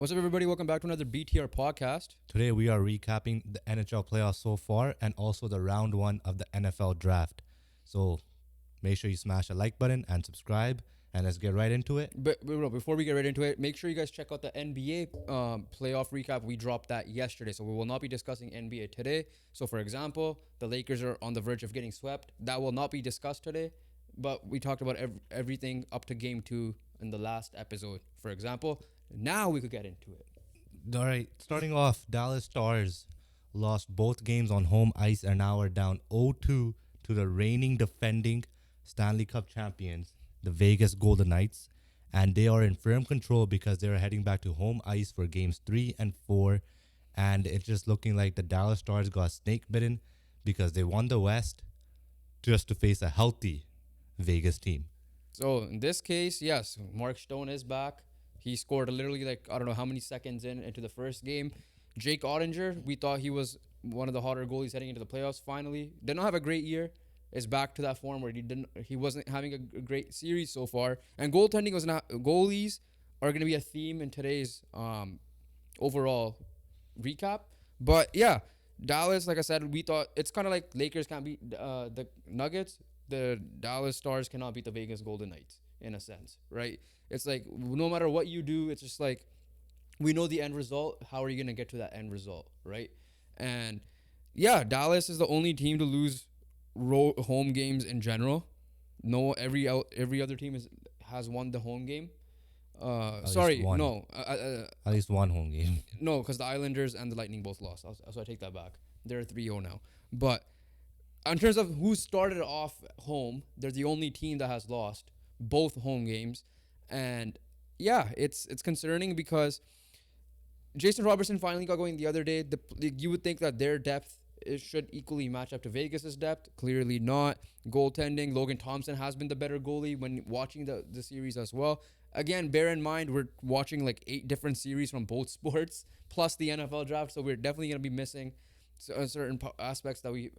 What's up, everybody? Welcome back to another BTR podcast. Today we are recapping the NHL playoffs so far and also the round one of the NFL draft. So make sure you smash the like button and subscribe, and let's get right into it. But before we get right into it, make sure you guys check out the NBA playoff recap. We dropped that yesterday, so we will not be discussing NBA today. So, for example, the Lakers are on the verge of getting swept. That will not be discussed today, but we talked about everything up to game two in the last episode. For example, now we could get into it. All right, starting off, Dallas Stars lost both games on home ice and now are down 0-2 to the reigning defending Stanley Cup champions, the Vegas Golden Knights, and they are in firm control because they are heading back to home ice for games 3 and 4, and it's just looking like the Dallas Stars got snake bitten because they won the West just to face a healthy Vegas team. So in this case, yes, Mark Stone is back. He scored literally like I don't know how many seconds into the first game. Jake Ottinger, we thought he was one of the hotter goalies heading into the playoffs. Finally, did not have a great year. Is back to that form where he wasn't having a great series so far. And goaltending was not goalies are going to be a theme in today's overall recap. But yeah, Dallas, like I said, we thought it's kind of like Lakers can't beat the Nuggets. The Dallas Stars cannot beat the Vegas Golden Knights in a sense, right? It's like no matter what you do, it's just like we know the end result. How are you gonna get to that end result, right? And yeah, Dallas is the only team to lose home games in general. No, every other team has won the home game. At least Sorry, one. no, At least one home game. no, because the Islanders and the Lightning both lost. So I take that back. They're 3-0 now. But in terms of who started off home, they're the only team that has lost both home games. And yeah, it's concerning because Jason Robertson finally got going the other day. You would think that their depth should equally match up to Vegas's depth. Clearly not. Goaltending, Logan Thompson has been the better goalie when watching the series as well. Again, bear in mind we're watching like 8 different series from both sports plus the NFL draft, so we're definitely gonna be missing certain aspects that we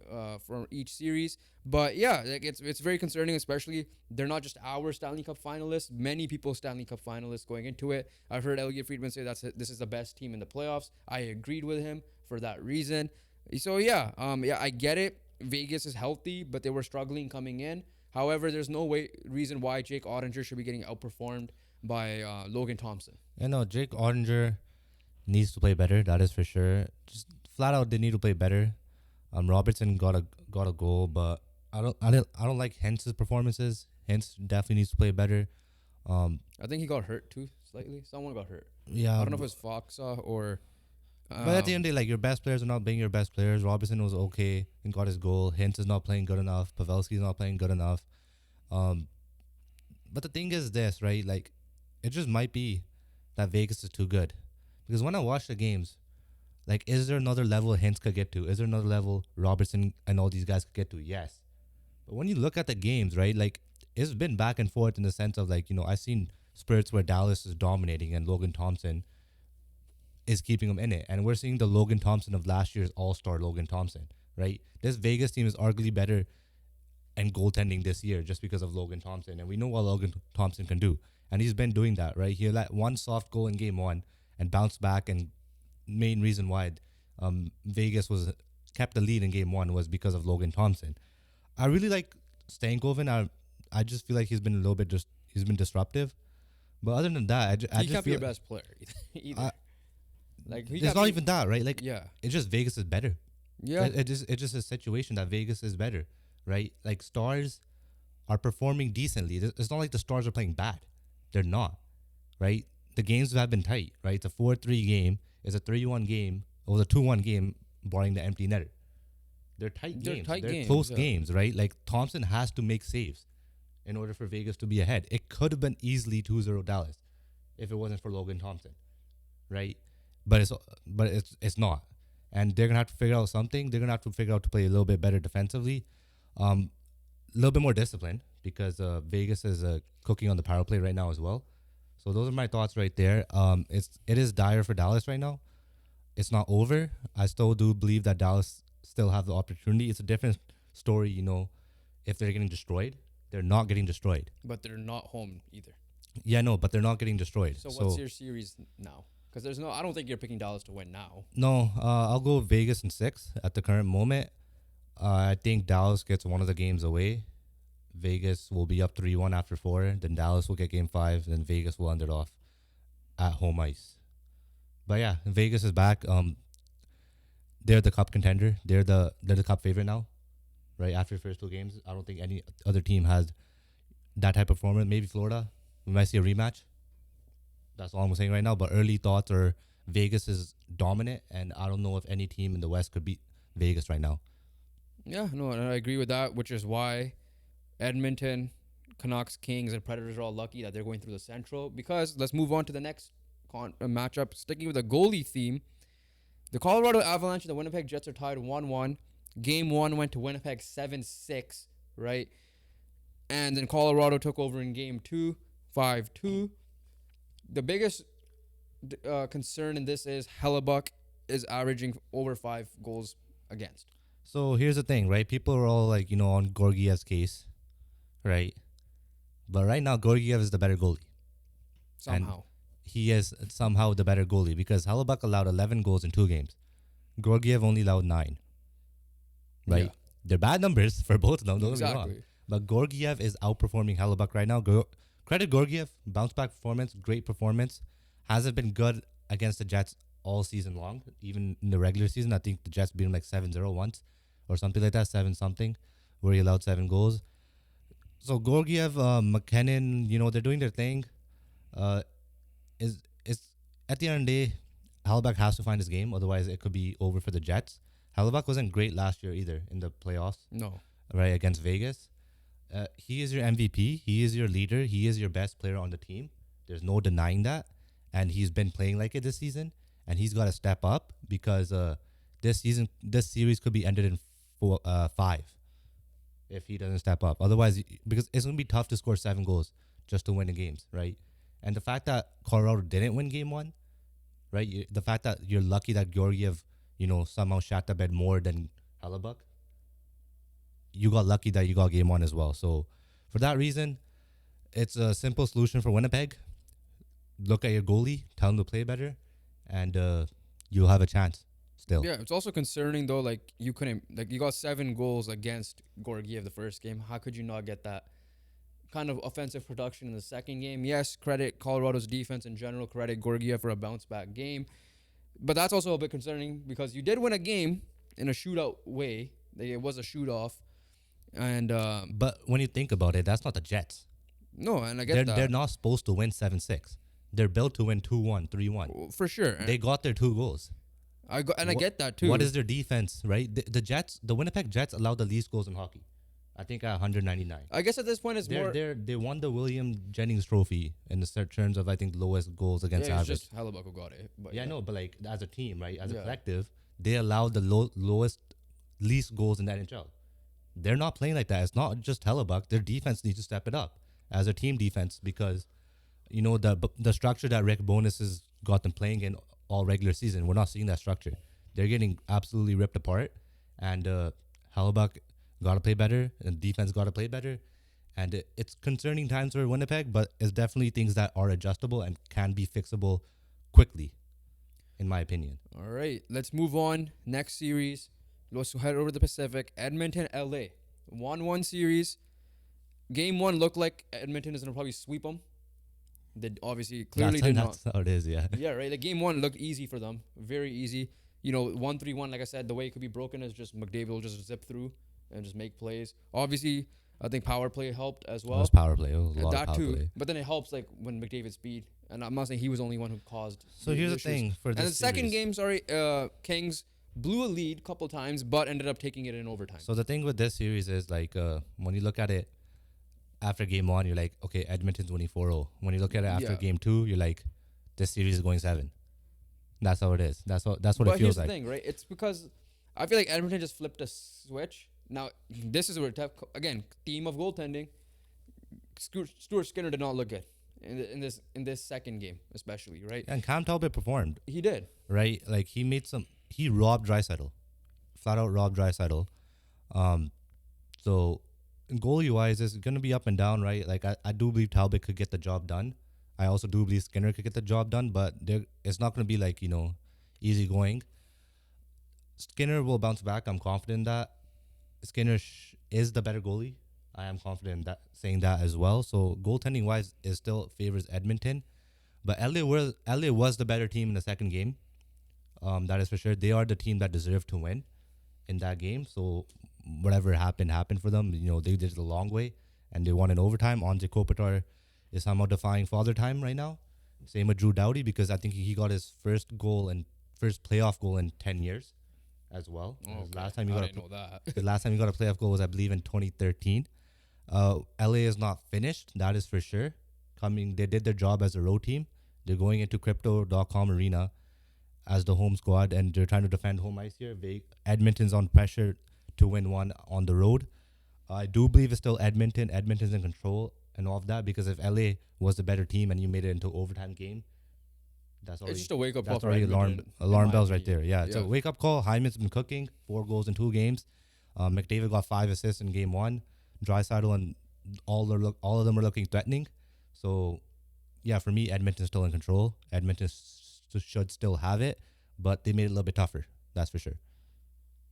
from each series. But yeah, like it's very concerning, especially they're not just our Stanley Cup finalists. Many people Stanley Cup finalists going into it. I've heard Elliot Friedman say this is the best team in the playoffs. I agreed with him for that reason. So yeah, I get it. Vegas is healthy, but they were struggling coming in. However, there's no reason why Jake Ottinger should be getting outperformed by Logan Thompson. Jake Ottinger needs to play better. That is for sure. Just flat out, they need to play better. Robertson got a goal, but I don't like Hentz's performances. Hentz definitely needs to play better. I think he got hurt too slightly. Someone got hurt. Yeah, I don't know if it was Fox or. but at the end of the day, like your best players are not being your best players. Robertson was okay and got his goal. Hentz is not playing good enough. Pavelski's not playing good enough. But the thing is this, right? Like, it just might be that Vegas is too good. Because when I watch the games, like, is there another level Hintz could get to? Is there another level Robertson and all these guys could get to? Yes. But when you look at the games, right, like, it's been back and forth in the sense of, like, I've seen spurts where Dallas is dominating and Logan Thompson is keeping them in it. And we're seeing the Logan Thompson of last year's all-star Logan Thompson, right? This Vegas team is arguably better and goaltending this year just because of Logan Thompson. And we know what Logan Thompson can do. And he's been doing that, right? He let one soft goal in game one and bounced back. And main reason why Vegas was kept the lead in game one was because of Logan Thompson. I really like Stankoven. I just feel like he's been a little bit he's been disruptive. But other than that, I he just can't be feel your best player either. Like it's not even that, right? Like, yeah, it's just Vegas is better. yeah. It's just a situation that Vegas is better, right? Like, Stars are performing decently. It's not like the Stars are playing bad. They're not, right? The games have been tight, right? It's a 4-3 game. It's a 3-1 game. It was a 2-1 game, barring the empty netter. They're tight games. They're close games, right? Like, Thompson has to make saves in order for Vegas to be ahead. It could have been easily 2-0 Dallas if it wasn't for Logan Thompson, right? But it's not. And they're going to have to figure out something. They're going to have to figure out to play a little bit better defensively. A little bit more discipline because Vegas is cooking on the power play right now as well. So those are my thoughts right there. It is dire for Dallas right now. It's not over. I still do believe that Dallas still have the opportunity. It's a different story, if they're getting destroyed. They're not getting destroyed. But they're not home either. Yeah, no, but they're not getting destroyed. So what's your series now? Because there's no, I don't think you're picking Dallas to win now. No, I'll go Vegas in 6 at the current moment. I think Dallas gets one of the games away. Vegas will be up 3-1 after 4. Then Dallas will get game 5. Then Vegas will end it off at home ice. But yeah, Vegas is back. They're the cup contender. They're the cup favorite now, right? After the first 2 games, I don't think any other team has that type of performance. Maybe Florida. We might see a rematch. That's all I'm saying right now. But early thoughts are Vegas is dominant, and I don't know if any team in the West could beat Vegas right now. Yeah, no, and I agree with that, which is why Edmonton, Canucks, Kings, and Predators are all lucky that they're going through the Central. Because let's move on to the next matchup. Sticking with the goalie theme, the Colorado Avalanche and the Winnipeg Jets are tied 1-1. Game 1 went to Winnipeg 7-6, right? And then Colorado took over in Game 2, 5-2. The biggest concern in this is Hellebuck is averaging over 5 goals against. So here's the thing, right? People are all like, on Gorgiev's case, right? But right now, Gorgiev is the better goalie. Somehow. He is somehow the better goalie because Hellebuck allowed 11 goals in 2 games. Gorgiev only allowed 9. Right? Yeah. They're bad numbers for both of them, don't get me wrong. Exactly. But Gorgiev is outperforming Hellebuck right now. Credit Gorgiev, bounce back performance, great performance. Hasn't been good against the Jets all season long, even in the regular season. I think the Jets beat him like 7-0 once or something like that, 7 something, where he allowed 7 goals. So Gorgiev, McKinnon, they're doing their thing. Is at the end of the day, Hellebuck has to find his game, otherwise it could be over for the Jets. Hellebuck wasn't great last year either in the playoffs, No. right, against Vegas. He is your MVP. He is your leader. He is your best player on the team. There's no denying that. And he's been playing like it this season. And he's got to step up because this series could be ended in 5 if he doesn't step up. Otherwise, because it's going to be tough to score 7 goals just to win the games, right? And the fact that Colorado didn't win game 1, right? The fact that you're lucky that Georgiev, somehow shot the bed more than Hellebuck. You got lucky that you got game 1 as well. So for that reason, it's a simple solution for Winnipeg. Look at your goalie, tell him to play better, and you'll have a chance still. Yeah, it's also concerning though. Like you got 7 goals against Gorgiev the first game. How could you not get that kind of offensive production in the second game? Yes, credit Colorado's defense in general. Credit Gorgiev for a bounce back game, but that's also a bit concerning because you did win a game in a shootout way. It was a shoot off. And But when you think about it, that's not the Jets. no, and I get that. They're not supposed to win 7-6. They're built to win 2-1, 3-1. For sure. They got their 2 goals. I get that too. What is their defense, right? The Winnipeg Jets allowed the least goals in hockey. I think at 199. I guess at this point it's more. They won the William Jennings Trophy in the terms of I think lowest goals against Yeah, it's average. just Hellebuck who got it. But Yeah, no, but like as a team, right? As a Yeah. collective, they allowed the least goals in the NHL. They're not playing like that. It's not just Hellebuck. Their defense needs to step it up as a team defense because, the structure that Rick Bowness has got them playing in all regular season, we're not seeing that structure. They're getting absolutely ripped apart, and Hellebuck got to play better, and defense got to play better. And it's concerning times for Winnipeg, but it's definitely things that are adjustable and can be fixable quickly, in my opinion. all right, let's move on. Next series, let's head over to the Pacific. Edmonton, LA, 1-1 series. Game 1 looked like Edmonton is gonna probably sweep them. They obviously clearly did not. That's how it is, yeah. Yeah, right. The game 1 looked easy for them, very easy. 1-3-1. Like I said, the way it could be broken is just McDavid will just zip through and just make plays. Obviously, I think power play helped as It well. was power play. It was a lot of That power too, play. but then it helps like when McDavid speed. And I'm not saying he was the only one who caused. So here's the issues. thing for And this the second series. game, Kings blew a lead a couple times, but ended up taking it in overtime. So the thing with this series is like when you look at it after game 1, you're like, okay, Edmonton's winning 4-0. When you look at it after Yeah. game 2, you're like, this series is going 7. That's how it is. That's what But it here's feels the like. thing, right? It's because I feel like Edmonton just flipped a switch. Now, this is where again, theme of goaltending. Stuart Skinner did not look good in this second game, especially, right? And Cam Talbot performed, He did. right? Like he robbed Draisaitl. Flat out robbed Draisaitl. So goalie wise, it's gonna be up and down, right? Like I do believe Talbot could get the job done. I also do believe Skinner could get the job done, but it's not going to be like, easy going. Skinner will bounce back. I'm confident in that. Skinner is the better goalie. I am confident in that, saying that as well. So goaltending wise, it still favors Edmonton, but LA was the better team in the second game. That is for sure. They are the team that deserved to win in that game. So whatever happened for them. They did it the long way, and they won in overtime. Andre Kopitar is somehow defying father time right now. Same with Drew Doughty, because I think he got his first playoff goal in 10 years as well. Okay. Last time I didn't know that. the last time he got a playoff goal was, I believe, in 2013. LA is not finished. That is for sure. They did their job as a road team. They're going into Crypto.com Arena as the home squad, and they're trying to defend home ice here. Edmonton's on pressure to win one on the road. I do believe it's still Edmonton. Edmonton's in control and all of that, because if LA was the better team and you made it into overtime game, that's already It's just a wake up call. that's already alarm bells right there. Yeah, it's a Yeah. wake up call. Hyman's been cooking, 4 goals in 2 games. McDavid got 5 assists in game one. Draisaitl and all of them are looking threatening. So yeah, for me, Edmonton's still in control. Edmonton should still have it, but they made it a little bit tougher. That's for sure.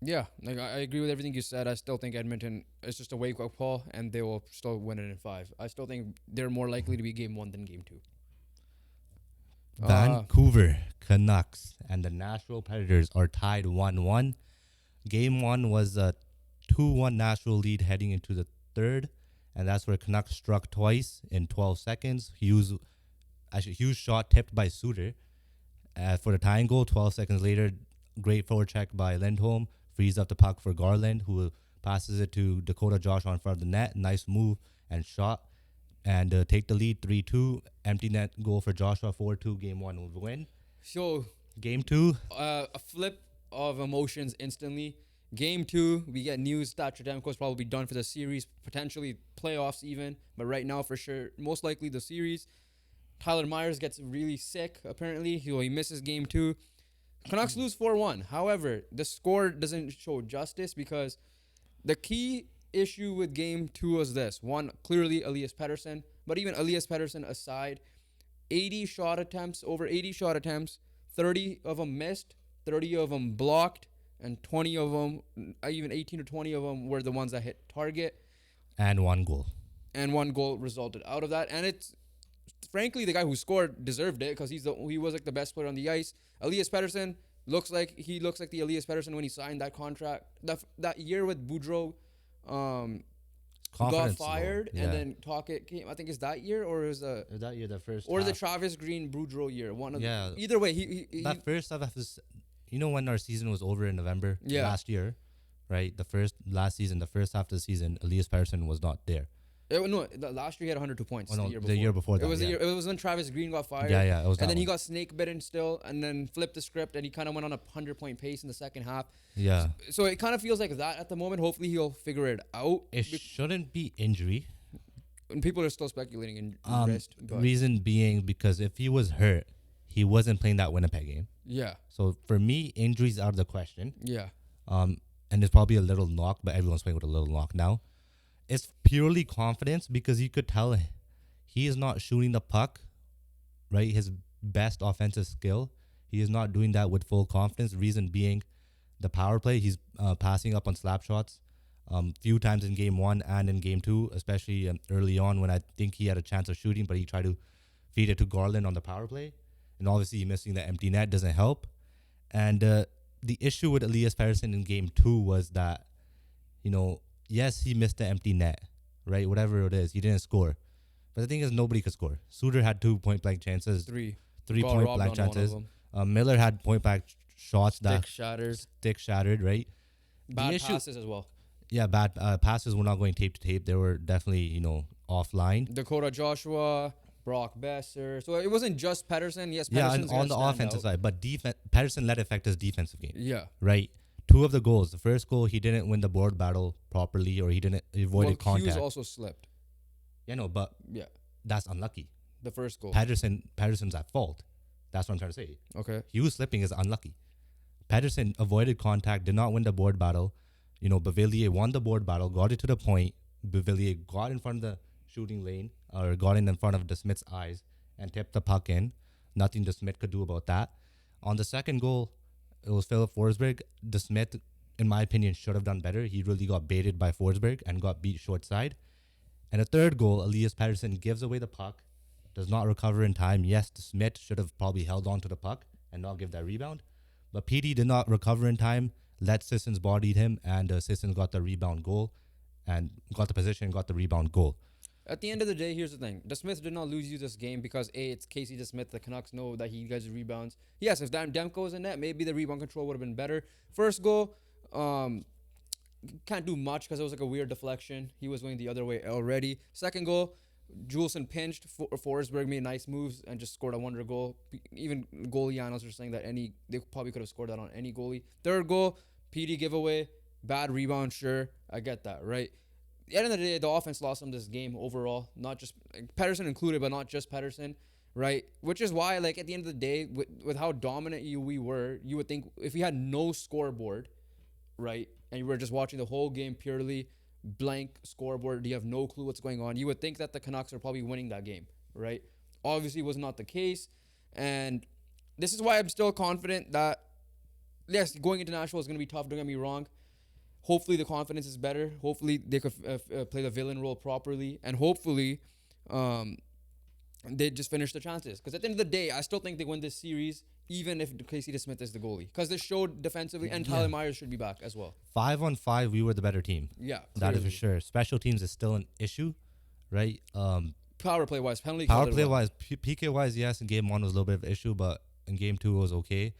Yeah, like I agree with everything you said. I still think Edmonton is just a wake up call, and they will still win it in 5. I still think they're more likely to be game 1 than game 2. Vancouver Canucks and the Nashville Predators are tied 1-1. Game 1 was a 2-1 Nashville lead heading into the third, and that's where Canucks struck twice in 12 seconds. Hughes shot tipped by Suter for the tying goal. 12 seconds later, great forward check by Lindholm, frees up the puck for Garland, who passes it to Dakota Joshua in front of the net. Nice move and shot, and take the lead 3-2. Empty net goal for Joshua. 4-2. Game 1 will win. So Game 2. a flip of emotions instantly. Game 2, we get news that Timecodes probably done for the series, potentially playoffs even, but right now for sure, most likely the series. Tyler Myers gets really sick. Apparently, he misses game 2. Canucks lose 4-1. However, the score doesn't show justice, because the key issue with game 2 was this. One, clearly Elias Pettersson, but even Elias Pettersson aside, over 80 shot attempts, 30 of them missed, 30 of them blocked, and 20 of them, even 18 to 20 of them were the ones that hit target. And 1 goal. And 1 goal resulted out of that. And it's, frankly, the guy who scored deserved it, because he was like the best player on the ice. Elias Pettersson looks like the Elias Pettersson when he signed that contract. That year with Boudreaux, got fired, and then Tocchet came. I think it's that year, or is that year the first or half. the Travis Green Boudreaux year. One of Yeah. either way, he That first half was, when our season was over in November last year, right? The first half of the season, Elias Pettersson was not there. Last year he had 102 points. Oh, no, the year before. that. It was when Travis Green got fired. Yeah, it was that and then he one. got snake bitten still, and then flipped the script, and he kind of went on a 100-point pace in the second half. Yeah. So it kind of feels like that at the moment. Hopefully he'll figure it out. It shouldn't be injury. And people are still speculating in wrist. But Reason being, because if he was hurt, he wasn't playing that Winnipeg game. yeah, So for me, injuries out of the question. yeah. And there's probably a little knock, but everyone's playing with a little knock now. It's purely confidence, because you could tell he is not shooting the puck, right? His best offensive skill. He is not doing that with full confidence. Reason being, the power play. He's passing up on slap shots few times in game 1 and in game 2, especially early on when I think he had a chance of shooting, but he tried to feed it to Garland on the power play. And obviously missing the empty net doesn't help. And the issue with Elias Pettersson in game 2 was that, yes, he missed the empty net, right? Whatever it is, he didn't score. But the thing is, nobody could score. Suter had 2 point-blank chances. 3 point-blank chances. Miller had point-blank shots. Stick shattered, right? Bad passes as well. Yeah, bad passes were not going tape to tape. They were definitely, offline. Dakota Joshua, Brock Besser. So it wasn't just Pettersson. Yes, Yeah, Pettersson's and on the gonna stand offensive out. side. But Pettersson led affect his defensive game. Yeah. Right? 2 of the goals. The first goal, he didn't win the board battle properly, or he didn't avoid contact. Hughes also slipped. Yeah, no, but Yeah. that's unlucky. The first goal. Patterson's at fault. That's what I'm trying to say. Okay. Hughes slipping is unlucky. Patterson avoided contact, did not win the board battle. Bavillier won the board battle, got it to the point. Bavillier got in front of the shooting lane, or got in front of the Smith's eyes, and tipped the puck in. Nothing DeSmith could do about that. On the second goal, it was Philip Forsberg. DeSmith, in my opinion, should have done better. He really got baited by Forsberg and got beat short side. And a third goal, Elias Pettersson gives away the puck, does not recover in time. Yes, DeSmith should have probably held on to the puck and not give that rebound. But PD did not recover in time, let Sissons bodied him, and Sissons got the rebound goal and got the position, got the rebound goal. At the end of the day, here's the thing. DeSmith did not lose you this game because A, it's Casey DeSmith. The Canucks know that he gets rebounds. Yes, if Demko was in net, maybe the rebound control would have been better. First goal, can't do much because it was like a weird deflection. He was going the other way already. Second goal, Juleson pinched. Forsberg made nice moves and just scored a wonder goal. Even goalie analysts are saying that they probably could have scored that on any goalie. Third goal, PD giveaway, bad rebound. Sure, I get that, right? At the end of the day, the offense lost them this game overall. Not just Pettersson included, but not just Pettersson, right? Which is why, like, at the end of the day, with how dominant we were, you would think if we had no scoreboard, right, and you were just watching the whole game purely blank scoreboard, you have no clue what's going on, you would think that the Canucks are probably winning that game, right? Obviously was not the case, and this is why I'm still confident that, yes, going into Nashville is going to be tough, don't get me wrong. Hopefully the confidence is better. Hopefully they could play the villain role properly, and hopefully they just finish the chances. Because at the end of the day, I still think they win this series, even if Casey DeSmith is the goalie. Because they showed defensively, and Tyler Myers should be back as well. 5-on-5, we were the better team. Yeah, that is for sure. Special teams is still an issue, right? Power play wise, penalty. Power play wise, PK wise, yes. In game 1 was a little bit of an issue, but in game 2 it was okay.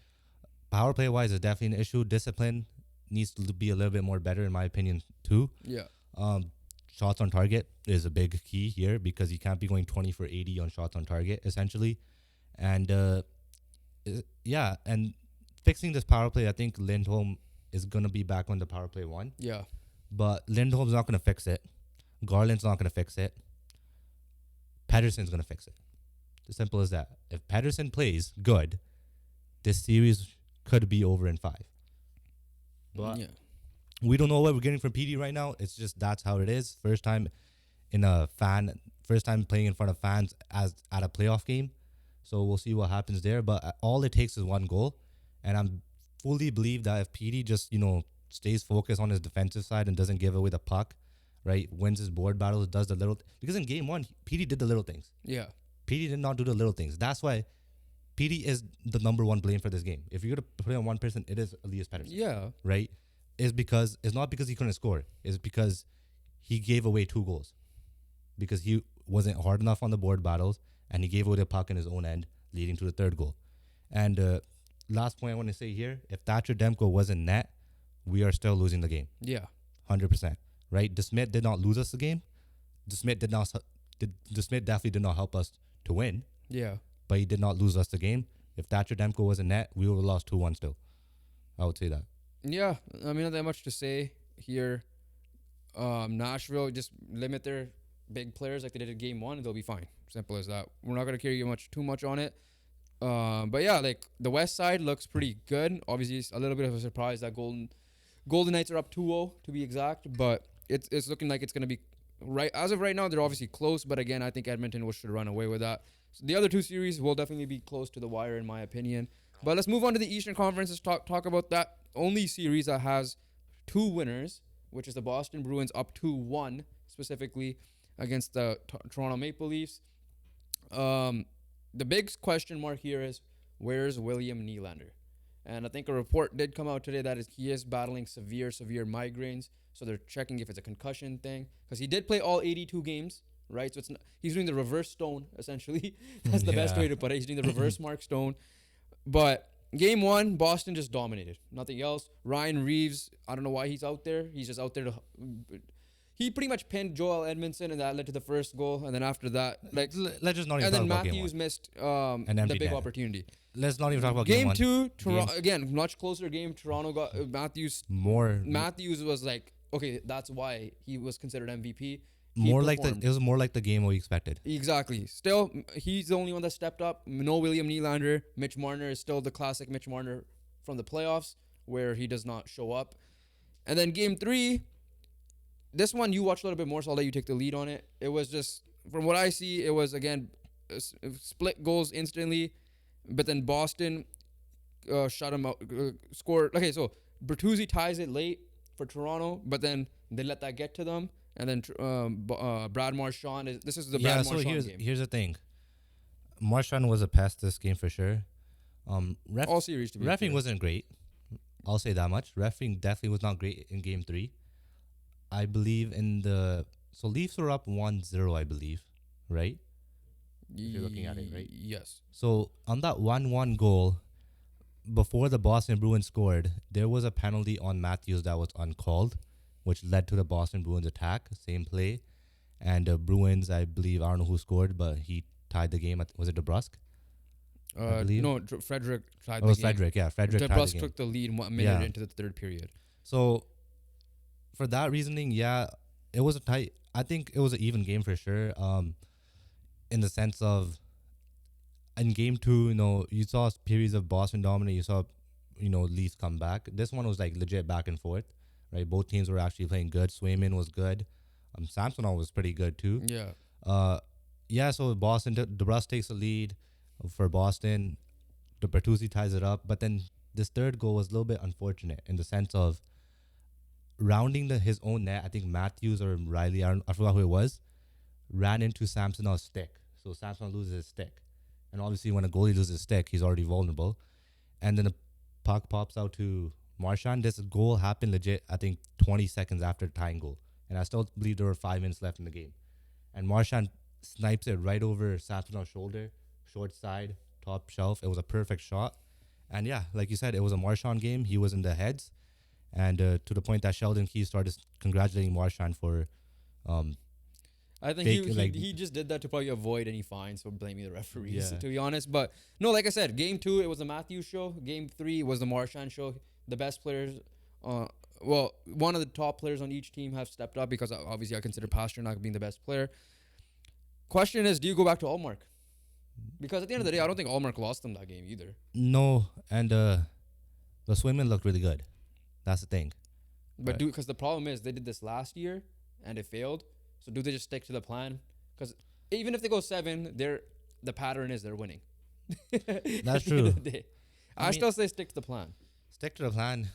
Power play wise is definitely an issue. Discipline needs to be a little bit more better, in my opinion, too. Yeah. Shots on target is a big key here because you can't be going 20 for 80 on shots on target, essentially. And, and fixing this power play, I think Lindholm is going to be back on the power play 1. Yeah. But Lindholm's not going to fix it. Garland's not going to fix it. Pettersson's going to fix it. As simple as that. If Pettersson plays good, this series could be over in 5. But we don't know what we're getting from PD right now. It's just that's how it is. First time playing in front of fans as at a playoff game. So we'll see what happens there. But all it takes is one goal. And I'm fully believe that if PD just, stays focused on his defensive side and doesn't give away the puck, right, wins his board battles, does the little... Because in game 1, PD did the little things. Yeah. PD did not do the little things. That's why PD is the number one blame for this game. If you're going to put it on one person, it is Elias Pettersson. Yeah. Right? It's not because he couldn't score. It's because he gave away 2 goals. Because he wasn't hard enough on the board battles and he gave away the puck in his own end, leading to the third goal. And last point I want to say here, if Thatcher Demko wasn't net, we are still losing the game. Yeah. 100%. Right? DeSmith did not lose us the game. DeSmith definitely did not help us to win. Yeah. But he did not lose us the game. If Thatcher Demko was in net, we would have lost 2-1 still. I would say that. Yeah. I mean, not that much to say here. Nashville, just limit their big players like they did in game 1, and they'll be fine. Simple as that. We're not going to carry too much on it. But yeah, like the West side looks pretty good. Obviously, it's a little bit of a surprise that Golden Knights are up 2-0 to be exact, but it's looking like it's going to be right. As of right now, they're obviously close, but again, I think Edmonton should run away with that. So the other 2 series will definitely be close to the wire, in my opinion. But let's move on to the Eastern Conference. Let's talk about that only series that has 2 winners, which is the Boston Bruins up 2-1, specifically against the Toronto Maple Leafs. The big question mark here is, where's William Nylander? And I think a report did come out today that he is battling severe migraines. So they're checking if it's a concussion thing. Because he did play all 82 games, right? So he's doing the reverse Stone, essentially. That's the best way to put it. He's doing the reverse Mark Stone. But game 1, Boston just dominated. Nothing else. Ryan Reeves, I don't know why he's out there. He's just out there to... He pretty much pinned Joel Edmondson, and that led to the first goal. And then after that, let's just not even talk about Matthews missed the big opportunity. Let's not even talk about game 1. Game 2, Toronto again, much closer game. Toronto got Matthews. Matthews was like, okay, that's why he was considered MVP. It was more like the game we expected. Exactly. Still, he's the only one that stepped up. No William Nylander. Mitch Marner is still the classic Mitch Marner from the playoffs, where he does not show up. And then game 3. This one you watched a little bit more, so I'll let you take the lead on it. It was just, from what I see, it was, again, split goals instantly, but then Boston shut him out, scored. Okay, so Bertuzzi ties it late for Toronto, but then they let that get to them, and then Brad Marchand is. This is the Yeah. Brad So Marchand game. here's the thing. Marchand was a pest this game for sure. All series to be Refing fair. wasn't great. I'll say that much. Refing definitely was not great in game 3. I believe in the so Leafs were up 1-0, I believe, right? If you're looking at it, right? Yes. So on that 1-1 goal, before the Boston Bruins scored, there was a penalty on Matthews that was uncalled, which led to the Boston Bruins attack. Same play, and Bruins, I believe, I don't know who scored, but he tied the game. Was it DeBrusque? I believe. No, Frederick tied Oh, it the was game. Frederick. Yeah, Frederick tied the DeBrusque game. took the lead 1 minute Yeah. into the third period. So for that reasoning, yeah, it was a tight. I think it was an even game for sure. In the sense of in game 2, you saw periods of Boston dominate. You saw, Leafs come back. This one was like legit back and forth, right? Both teams were actually playing good. Swayman was good. Samsonov was pretty good too. Yeah. Yeah. So Boston, DeBrusque takes the lead for Boston. The Bertuzzi ties it up, but then this third goal was a little bit unfortunate in the sense of rounding his own net. I think Matthews or Riley, I forgot who it was, ran into Samsonov's stick. So Samsonov loses his stick. And obviously, when a goalie loses his stick, he's already vulnerable. And then the puck pops out to Marchand. This goal happened legit, I think, 20 seconds after the tying goal. And I still believe there were 5 minutes left in the game. And Marchand snipes it right over Samsonov's shoulder, short side, top shelf. It was a perfect shot. And yeah, like you said, it was a Marchand game. He was in the heads. And to the point that Sheldon Keefe started congratulating Marchand for I think he just did that to probably avoid any fines for blaming the referees, Yeah. to be honest. But no, like I said, game 2 it was the Matthews show. Game 3 was the Marchand show. The best players, one of the top players on each team have stepped up because obviously I consider Pasternak being the best player. Question is, do you go back to Allmark? Because at the end of the day, I don't think Allmark lost them that game either. No, and the Swayman looked really good. That's the thing. But Right. because the problem is they did this last year and it failed. So do they just stick to the plan? Because even if they go 7, the pattern is they're winning. That's At the end true. of the day. I I mean- still say stick to the plan. Stick to the plan.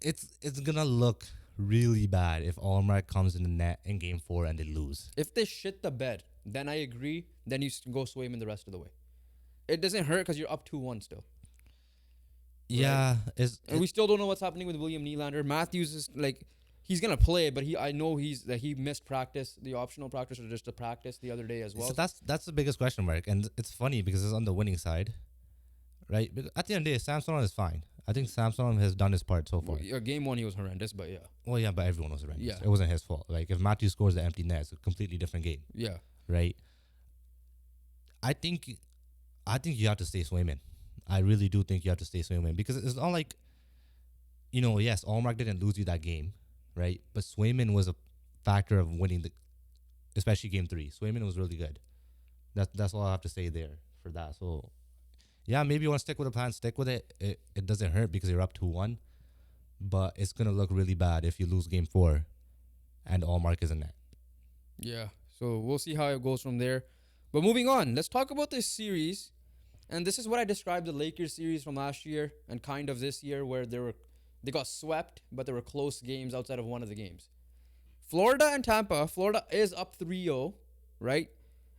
It's gonna look really bad if Allmark comes in the net in game 4 and they lose. If they shit the bed, then I agree. Then you go Swayman the rest of the way. It doesn't hurt because you're up 2-1 still. Yeah, And we still don't know what's happening with William Nylander. Matthews is like, he's gonna play, but I know he missed practice, the optional practice or just the practice the other day as well. so that's the biggest question mark, and it's funny because it's on the winning side, right? Because at the end of the day, Samsonov is fine. I think Samsonov has done his part so far. Game 1 he was horrendous, but yeah, Well, yeah, but everyone was horrendous. Yeah. It wasn't his fault. Like if Matthews scores the empty net, it's a completely different game, yeah. right? I think you have to stay Swayman. I really do think you have to stay Swayman because it's not like, yes, Allmark didn't lose you that game, right? But Swayman was a factor of winning especially game 3. Swayman was really good. That's all I have to say there for that. So, yeah, maybe you want to stick with the plan, stick with it. It doesn't hurt because you're up 2-1, but it's gonna look really bad if you lose game 4, and Allmark is in net. Yeah, so we'll see how it goes from there. But moving on, let's talk about this series. And this is what I described the Lakers series from last year and kind of this year, where they got swept, but there were close games outside of one of the games. Florida and Tampa. Florida is up 3-0, right?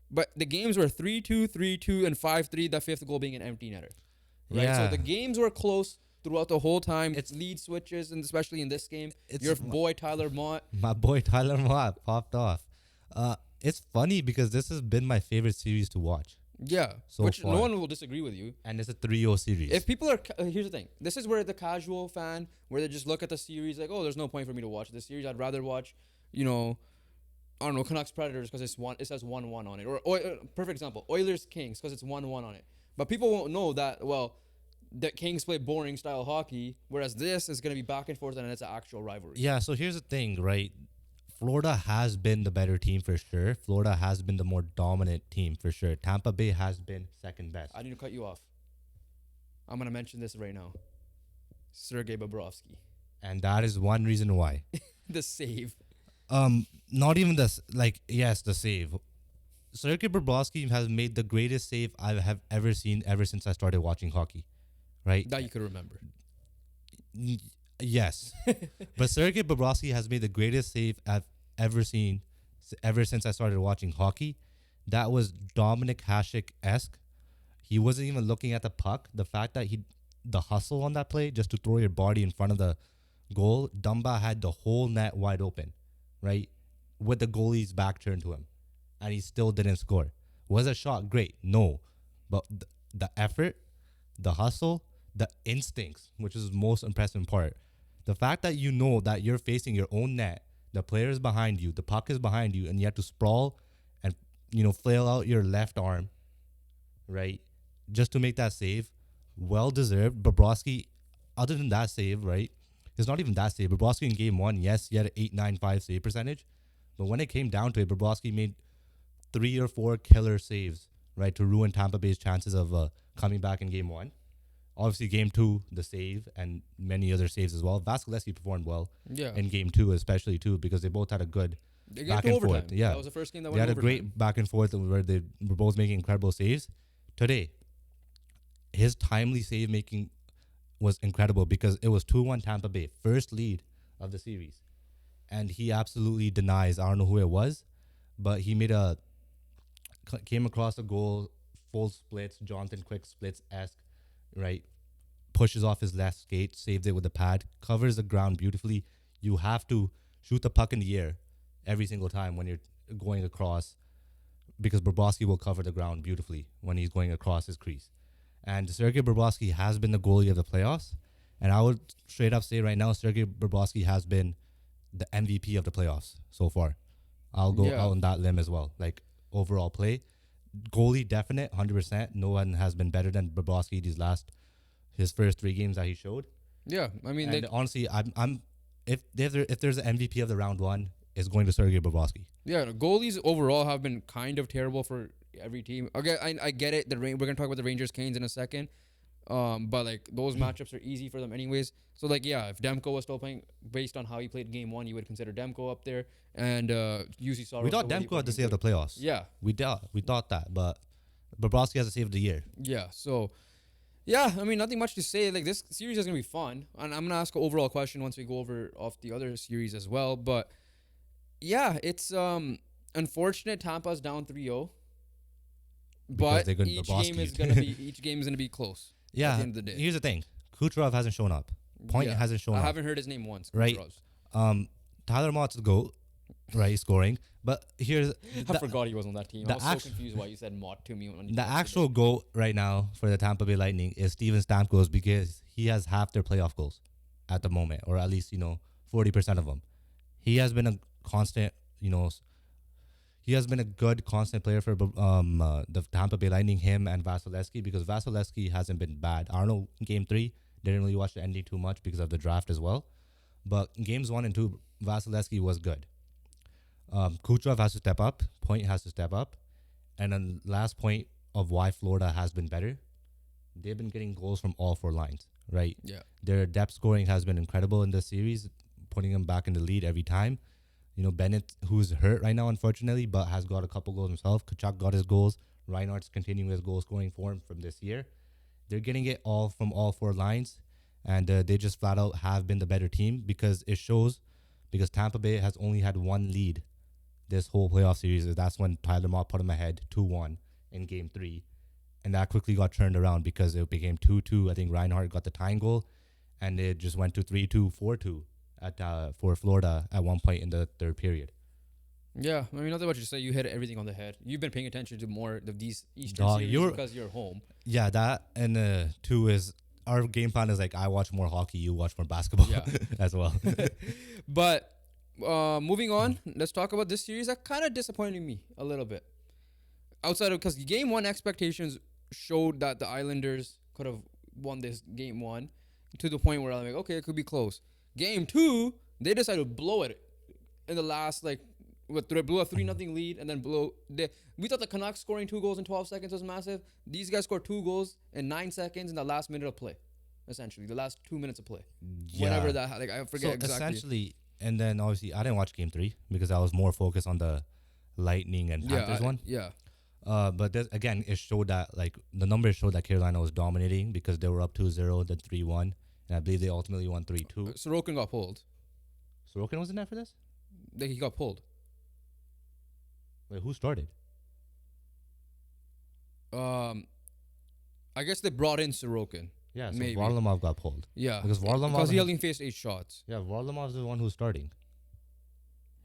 But the games were 3-2, 3-2, and 5-3, the fifth goal being an empty netter. Right? Yeah. So the games were close throughout the whole time. It's- It's lead switches, and especially in this game. It's Your m- boy Tyler Mott. My boy Tyler Mott popped off. It's funny because this has been my favorite series to watch, Yeah, So which far. no one will disagree with you. and it's a 3-0 series. If people are, here's the thing. This is where the casual fan, where they just look at the series like, oh, there's no point for me to watch this series. I'd rather watch, I don't know, Canucks Predators because it says 1-1 on it. Or perfect example, Oilers Kings because it's 1-1 on it. But people won't know that, well, that Kings play boring style hockey, whereas this is going to be back and forth and it's an actual rivalry. Yeah, so here's the thing, right? Florida has been the better team for sure. Florida has been the more dominant team for sure. Tampa Bay has been second best. I need to cut you off. I'm going to mention this right now. Sergei Bobrovsky. And that is one reason why. The save. Not even the save. Sergei Bobrovsky has made the greatest save I have ever seen ever since I started watching hockey. Right? That you could remember. N- Yes, but Sergei Bobrovsky has made the greatest save I've ever seen ever since I started watching hockey. That was Dominic Hasek esque. He wasn't even looking at the puck. The fact that the hustle on that play just to throw your body in front of the goal, Dumba had the whole net wide open, right? With the goalie's back turned to him. And he still didn't score. Was a shot great? No. But the effort, the hustle, the instincts, which is the most impressive part. The fact that you know that you're facing your own net, the player is behind you, the puck is behind you, and you have to sprawl and flail out your left arm, right? Just to make that save. Well deserved. Bobrovsky, other than that save, right? It's not even that save. Bobrovsky in game one, yes, he had an 8.95 save percentage. But when it came down to it, Bobrovsky made 3 or 4 killer saves, right, to ruin Tampa Bay's chances of coming back in game one. Obviously, game two, the save and many other saves as well. Vasilevsky performed well Yeah. in game two, especially too, because they both had a good They back get to and overtime. forth. Yeah, That was the first game that they went had a overtime. great back and forth where they were both making incredible saves. Today, his timely save making was incredible because it was 2-1 Tampa Bay, first lead of the series. And he absolutely denies, I don't know who it was, but he came across a goal, full splits, Jonathan Quick splits esque, right? Pushes off his left skate, saves it with the pad, covers the ground beautifully. You have to shoot the puck in the air every single time when you're going across because Bobrovsky will cover the ground beautifully when he's going across his crease. And Sergei Bobrovsky has been the goalie of the playoffs. And I would straight up say right now, Sergei Bobrovsky has been the MVP of the playoffs so far. I'll go Yeah. out on that limb as well. Like overall play, goalie definite, 100%. No one has been better than Bobrovsky his first 3 games that he showed. Yeah. I mean, And honestly, I'm if there's an MVP of the round one, it's going to Sergei Bobrovsky. yeah, the goalies overall have been kind of terrible for every team. Okay, I get it. We're gonna talk about the Rangers Canes in a second. But like those matchups are easy for them anyways. So like yeah, if Demko was still playing based on how he played game one, you would consider Demko up there and UC Soros. We thought Demko had the save of the playoffs. Yeah, We thought that, but Bobrovsky has the save of the year. yeah. So yeah, I mean nothing much to say. Like this series is gonna be fun, and I'm gonna ask an overall question once we go over off the other series as well. But yeah, it's unfortunate Tampa's down 3-0. Because But they're gonna each Bobrovsky game is it. gonna be close. At Yeah. the end of the day. Here's the thing: Kucherov hasn't shown up. Point Yeah. hasn't shown I up. haven't heard his name once. Right. Kucherov's. Tyler Mott's the GOAT, right? Scoring. But here's I forgot he was on that team. the I was act- so confused why you said Mott to me. When you the texted actual it. GOAT right now for the Tampa Bay Lightning is Steven Stamkos because he has half their playoff goals at the moment, or at least 40% of them. He has been a constant, he has been a good constant player for the Tampa Bay Lightning. Him and Vasilevsky because Vasilevsky hasn't been bad. I don't know game 3 didn't really watch the ending too much because of the draft as well, but games 1 and 2 Vasilevsky was good. Kucherov has to step up. Point has to step up. And then last point of why Florida has been better, they've been getting goals from all 4 lines, right? Yeah. Their depth scoring has been incredible in this series, putting them back in the lead every time. Bennett, who's hurt right now, unfortunately, but has got a couple goals himself. Kachuk got his goals. Reinhardt's continuing his goal scoring form from this year. They're getting it all from all 4 lines, and they just flat out have been the better team because it shows. Because Tampa Bay has only had 1 lead this whole playoff series. That's when Tyler Mott put him ahead 2-1 in game 3. And that quickly got turned around because it became 2-2. I think Reinhardt got the tying goal, and it just went to 3-2, 4-2 for Florida at one point in the third period. Yeah. I mean, nothing much to say. You hit everything on the head. You've been paying attention to more of these Eastern Dog, series you're- because you're home. Yeah, that and 2 is our game plan is like I watch more hockey, you watch more basketball Yeah. as well. But moving on, let's talk about this series that kind of disappointed me a little bit. Outside of because game 1 expectations showed that the Islanders could have won this game 1 to the point where I'm like, okay, it could be close. Game 2, they decided to blow it in the last they blew a 3-0 lead and then we thought the Canucks scoring 2 goals in 12 seconds was massive. These guys scored 2 goals in 9 seconds in the last minute of play, essentially the last 2 minutes of play. Whenever that, I forget So exactly. essentially, and then obviously I didn't watch game 3 because I was more focused on the Lightning and Yeah, Panthers one. yeah. But again, it showed that like the numbers showed that Carolina was dominating because they were up 2-0, then 3-1, and I believe they ultimately won 3-2. Sorokin got pulled. Sorokin was in there for this. He got pulled. Wait, who started? Um, I guess they brought in Sorokin. Yeah, so Maybe. Varlamov got pulled. Yeah, Because Varlamov he has- only faced 8 shots. Yeah, Varlamov's the one who's starting.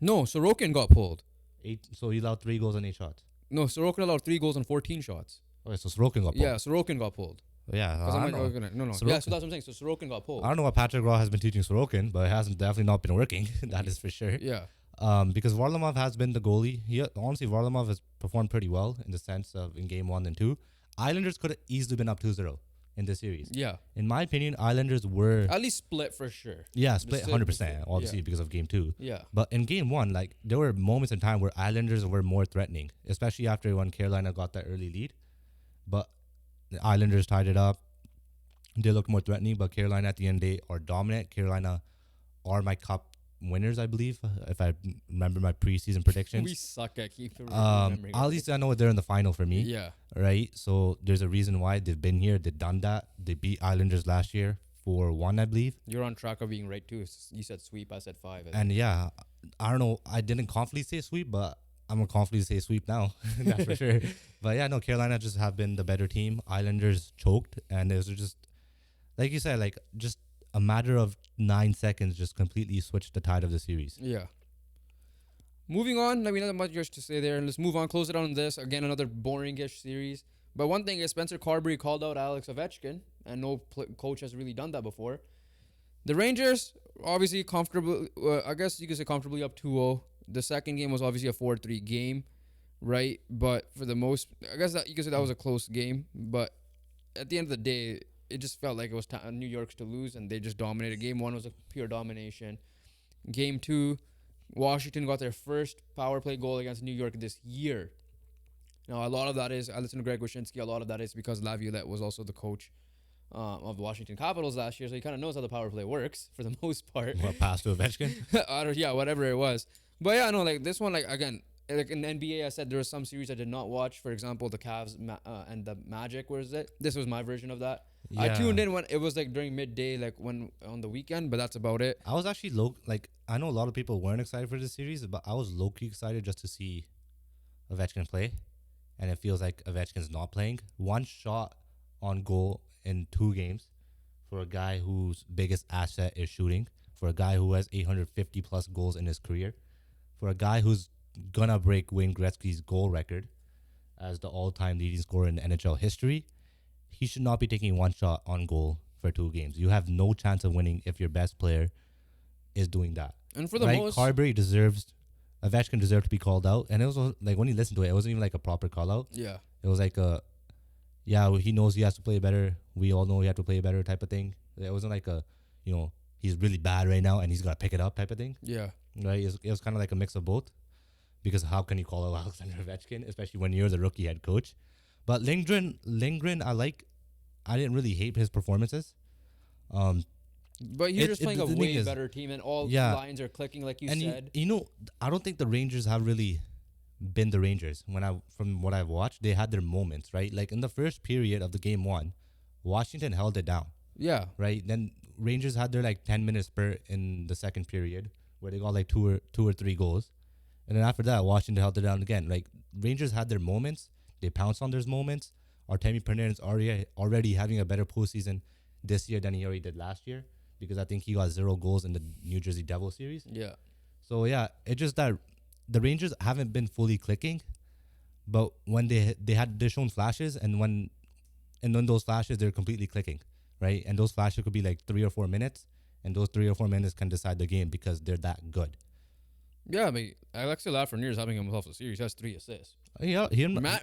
No, Sorokin got pulled. 8, so he allowed 3 goals on 8 shots. No, Sorokin allowed 3 goals on 14 shots. Okay, so Sorokin got pulled. Yeah, Sorokin got pulled. Yeah, Because I I'm don't like, know. okay, no. Sorokin- Yeah, so that's what I'm saying. So Sorokin got pulled. I don't know what Patrick Raw has been teaching Sorokin, but it hasn't definitely not been working. That is for sure. Yeah. Because Varlamov has been the goalie. Honestly, Varlamov has performed pretty well in the sense of in game 1 and 2. Islanders could have easily been up 2-0 in this series. Yeah. In my opinion, Islanders were At least split for sure. split Still- 100%, obviously yeah. because of game 2. Yeah. But in game 1, like there were moments in time where Islanders were more threatening, especially after when Carolina got that early lead. But the Islanders tied it up. They looked more threatening, but Carolina at the end of the day are dominant. Carolina are my cup winners, I believe, if I remember my preseason predictions. We suck at keeping remembering. At least I know they're in the final for me, Yeah. right? So there's a reason why they've been here. They've done that. They beat Islanders last year 4-1, I believe. You're on track of being right too. You said sweep, I said 5. And yeah, I don't know. I didn't confidently say sweep, but I'm gonna confidently say sweep now. That's for sure. But yeah, no, Carolina just have been the better team. Islanders choked, and it was just like you said, like just a matter of 9 seconds, just completely switched the tide of the series. Yeah. Moving on, I mean, not much to say there. Let's move on. Close it on this. Again, another boring-ish series. But one thing is Spencer Carberry called out Alex Ovechkin, and no coach has really done that before. The Rangers, obviously comfortable. I guess you could say comfortably up 2-0. The second game was obviously a 4-3 game, right? But for the most, I guess that you could say that was a close game. But at the end of the day, it just felt like it was New York's to lose, and they just dominated. Game 1 was a pure domination. Game 2, Washington got their first power play goal against New York this year. Now, a lot of that is, I listened to Greg Wyshynski, a lot of that is because Laviolette was also the coach of the Washington Capitals last year, so he kind of knows how the power play works for the most part. What, pass to Ovechkin? Yeah, whatever it was. But yeah, no, like this one, like again, like in the NBA, I said there were some series I did not watch. For example, the Cavs and the Magic. Where is it? This was my version of that. I tuned in when it was like during midday, like when on the weekend, but that's about it. I was actually I know a lot of people weren't excited for this series, but I was low-key excited just to see Ovechkin play. And it feels like Ovechkin's not playing. 1 shot on goal in 2 games for a guy whose biggest asset is shooting, for a guy who has 850 plus goals in his career, for a guy who's gonna break Wayne Gretzky's goal record as the all-time leading scorer in NHL history. He should not be taking 1 shot on goal for 2 games. You have no chance of winning if your best player is doing that. And for the right? most, Ovechkin deserved to be called out. And it was like when you listen to it, it wasn't even like a proper call out. yeah, It was like he knows he has to play better. We all know he has to play better type of thing. It wasn't like he's really bad right now and he's got to pick it up type of thing. yeah, Right? It was kind of like a mix of both. Because how can you call out Alexander Ovechkin, especially when you're the rookie head coach? But Lindgren, I didn't really hate his performances. but you're just playing a the thing way is- better team, and all Yeah. lines are clicking, like you And said. I don't think the Rangers have really been the Rangers. From what I've watched, they had their moments, right? Like in the first period of the game 1, Washington held it down, Yeah, right? Then Rangers had their like 10-minute spurt in the second period where they got like two or three goals, and then after that, Washington held it down again. Like Rangers had their moments, they pounced on those moments. Artemi Panarin's already having a better postseason this year than he already did last year, because I think he got 0 goals in the New Jersey Devils series. yeah, So yeah, it's just that the Rangers haven't been fully clicking, but when they're shown flashes, and when those flashes they're completely clicking, right? And those flashes could be like 3 or 4 minutes, and those 3 or 4 minutes can decide the game because they're that good. yeah. I mean, Alexei Lafreniere is having himself a series. He has 3 assists. Yeah,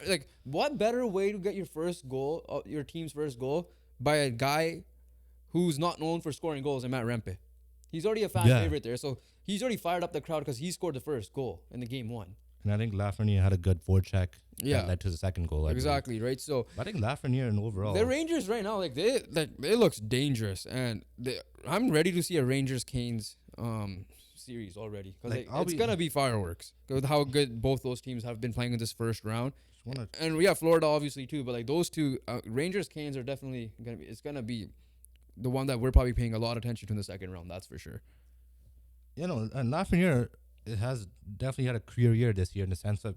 Like, what better way to get your first goal, your team's first goal, by a guy who's not known for scoring goals than Matt Rempe? He's already a fan favorite there, so he's already fired up the crowd because he scored the first goal in the game 1. and I think Lafreniere had a good forecheck Yeah. that led to the second goal. Exactly, right? So But I think Lafreniere and overall, the Rangers right now, like it looks dangerous, and I'm ready to see a Rangers Canes series already because Like, it's gonna be fireworks with how good both those teams have been playing in this first round. Just wanna, And yeah, Florida obviously too, but like those two, Rangers Canes are definitely gonna be. It's gonna be the one that we're probably paying a lot of attention to in the second round. That's for sure. and Lafreniere, it has definitely had a career year this year in the sense that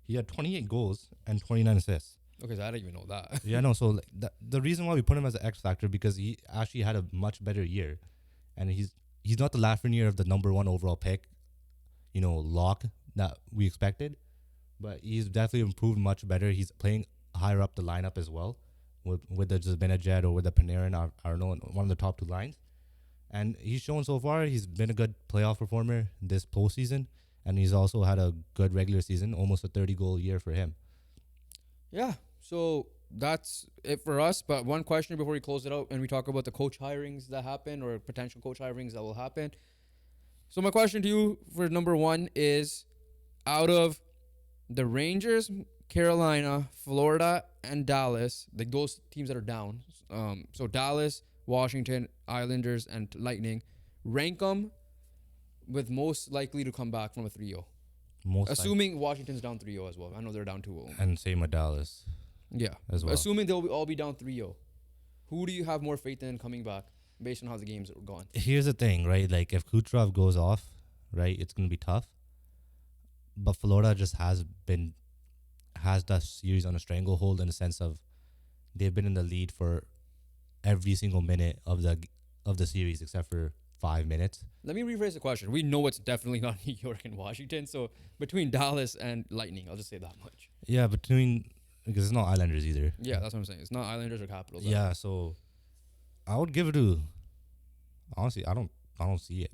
he had 28 goals and 29 assists. Okay, so I didn't even know that. Yeah, no. So like, the reason why we put him as an X factor because he actually had a much better year, and he's not the Lafreniere of the number one overall pick, lock that we expected, but he's definitely improved much better. He's playing higher up the lineup as well, with the Zibanejad or with the Panarin. I don't know, one of the top two lines, and he's shown so far he's been a good playoff performer this postseason, and he's also had a good regular season, almost a 30-goal year for him. Yeah, so that's it for us. But one question before we close it out and we talk about the coach hirings that happen or potential coach hirings that will happen. So my question to you for number one is, out of the Rangers, Carolina, Florida, and Dallas, like those teams that are down, so Dallas, Washington, Islanders, and Lightning, rank them with most likely to come back from a 3-0. Most Assuming Washington's down 3-0 as well. I know they're down 2-0. and same with Dallas Yeah. as well. Assuming they'll all be down 3-0. Who do you have more faith in coming back based on how the games are going? Here's the thing, right? Like if Kucherov goes off, right, it's gonna be tough. But Florida just has that series on a stranglehold in the sense of they've been in the lead for every single minute of the series except for 5 minutes. Let me rephrase the question. We know it's definitely not New York and Washington. So between Dallas and Lightning, I'll just say that much. Yeah, because it's not Islanders either. Yeah, that's what I'm saying. It's not Islanders or Capitals. Yeah, so I would give it to. Honestly, I don't see it.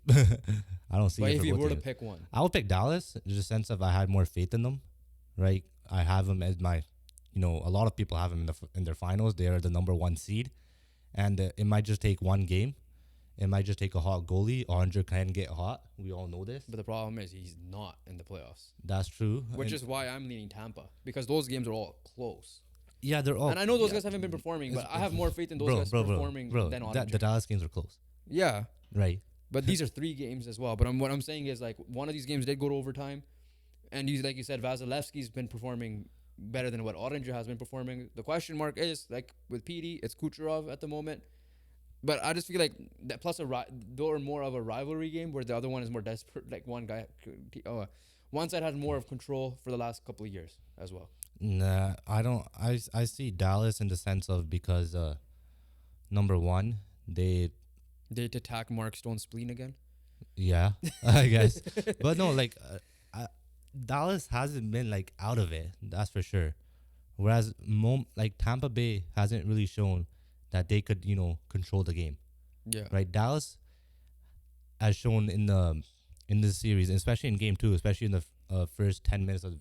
I don't see But it. if for you both were to teams. pick one, I would pick Dallas in the sense of I had more faith in them, right? I have them as my, a lot of people have them in their finals. They are the number one seed, and it might just take one game. It might just take a hot goalie. Andre can get hot. We all know this. but the problem is he's not in the playoffs, That's true. which And is why I'm leaning Tampa because those games are all close. yeah, they're all. And I know those yeah, guys haven't been performing, but it's- I have more faith in those guys performing than on the Dallas games are close, Yeah, right? but these are 3 games as well. But what I'm saying is like one of these games did go to overtime, and he's like you said, Vasilevsky's been performing better than what Ottinger has been performing. The question mark is like with Petey, it's Kucherov at the moment. But I just feel like that plus they're more of a rivalry game where the other one is more desperate. Like one side has more of control for the last couple of years as well. Nah, I don't. I see Dallas in the sense of because number one, they They attack Mark Stone's spleen again. yeah, I guess, but no, like Dallas hasn't been like out of it. That's for sure. Whereas like Tampa Bay hasn't really shown that they could control the game. Yeah. Right, Dallas has shown in the series, especially in game 2, especially in the first 10 minutes of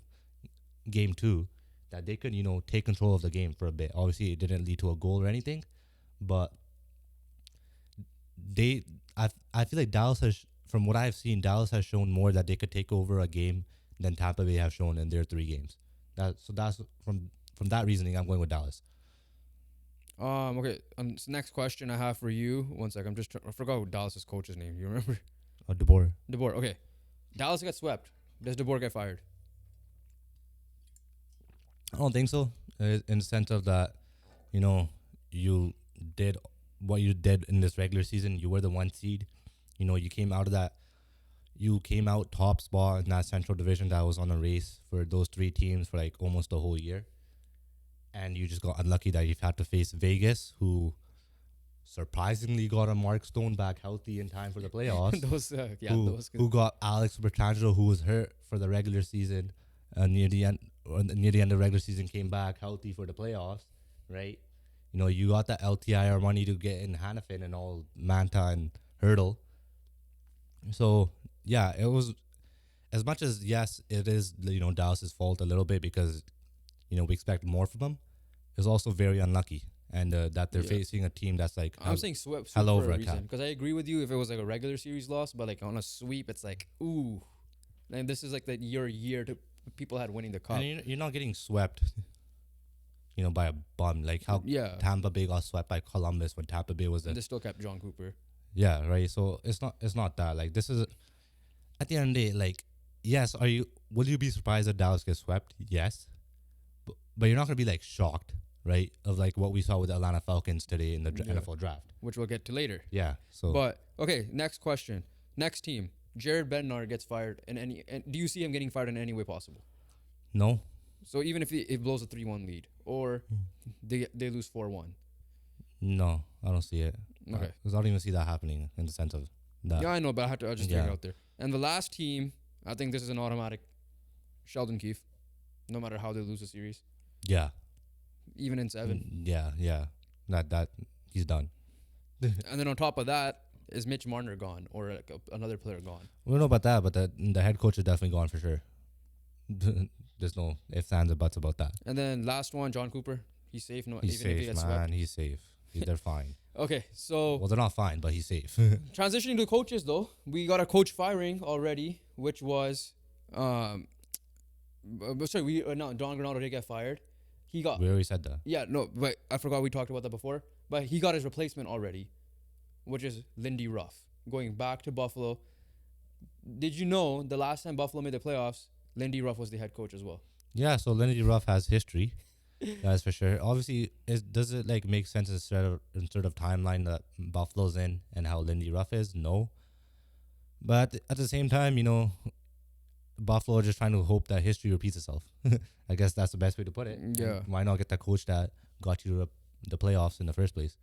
game 2, that they could take control of the game for a bit. Obviously, it didn't lead to a goal or anything, but I feel like Dallas has, from what I've seen, Dallas has shown more that they could take over a game than Tampa Bay have shown in their 3 games. That's from that reasoning, I'm going with Dallas. Okay. So next question I have for you. One sec. I forgot Dallas's coach's name. You remember? DeBoer. DeBoer. Okay. Dallas got swept. Does DeBoer get fired? I don't think so. In the sense of that, you did what you did in this regular season. You were the 1 seed. You came out of that. You came out top spot in that Central Division that was on a race for those 3 teams for like almost the whole year. And you just got unlucky that you've had to face Vegas, who surprisingly got a Mark Stone back healthy in time for the playoffs. Who got Alex Bertrandro, who was hurt for the regular season, near the end of the regular season, came back healthy for the playoffs, right? You got that LTIR money to get in Hannafin and all Manta and Hurdle. So yeah, it was as much as yes, it is Dallas's fault a little bit because we expect more from them. It's also very unlucky, and that they're facing a team that's like I'm saying sweep hell over for a a reason cap. because I agree with you if it was like a regular series loss, but like on a sweep, it's like ooh, and this is like your year to people had winning the cup. And you're not getting swept, by a bum like how Tampa Bay got swept by Columbus when Tampa Bay was They still kept John Cooper. yeah, right. So it's not that like this is at the end of the day, like, yes, will you be surprised if Dallas gets swept? Yes. But you're not going to be like shocked, right? Of like what we saw with the Atlanta Falcons today in the Yeah. NFL draft. Which we'll get to later. Yeah. So, But okay, next question. Next team. Jared Bednar gets fired in any. And do you see him getting fired in any way possible? no. So even if he blows a 3-1 lead, or they lose 4-1. No, I don't see it. Okay. Because I don't even see that happening in the sense of that. Yeah, I know, but I just threw it Yeah. out there. And the last team, I think this is an automatic. Sheldon Keefe, no matter how they lose the series, Yeah. even in 7. Yeah. That he's done. And then on top of that, is Mitch Marner gone or like another player gone? We don't know about that, but the head coach is definitely gone for sure. There's no ifs, ands, or buts about that. And then last one, John Cooper. He's safe. No, He's even if he safe, gets man. swept. He's safe. They're fine. Okay, so Well, they're not fine, but he's safe. transitioning to coaches though, we got a coach firing already, which was sorry, no, Don Granado did get fired. He got We already said that. yeah, no, but I forgot we talked about that before. But he got his replacement already, which is Lindy Ruff, going back to Buffalo. Did you know the last time Buffalo made the playoffs, Lindy Ruff was the head coach as well? Yeah, so Lindy Ruff has history. That's for sure. Obviously, does it like make sense instead of timeline that Buffalo's in and how Lindy Ruff is? No. But at the same time, Buffalo are just trying to hope that history repeats itself. I guess that's the best way to put it. Yeah. And why not get that coach that got you to the playoffs in the first place?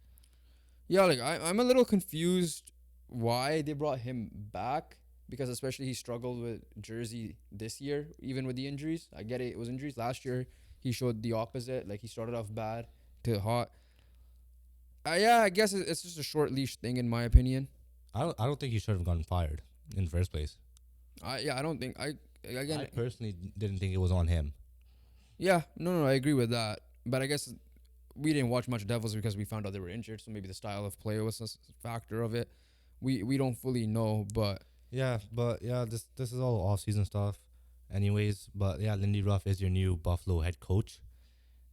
Yeah, like I'm a little confused why they brought him back, because especially he struggled with Jersey this year, even with the injuries. I get it was injuries. Last year he showed the opposite. Like he started off bad to hot. Yeah, I guess it's just a short leash thing in my opinion. I don't think he should have gotten fired in the first place. I don't think I again. personally didn't think it was on him. Yeah, no, I agree with that. But I guess we didn't watch much Devils because we found out they were injured. So maybe the style of play was a factor of it. We don't fully know, but Yeah, but yeah, this is all off season stuff, anyways. But yeah, Lindy Ruff is your new Buffalo head coach,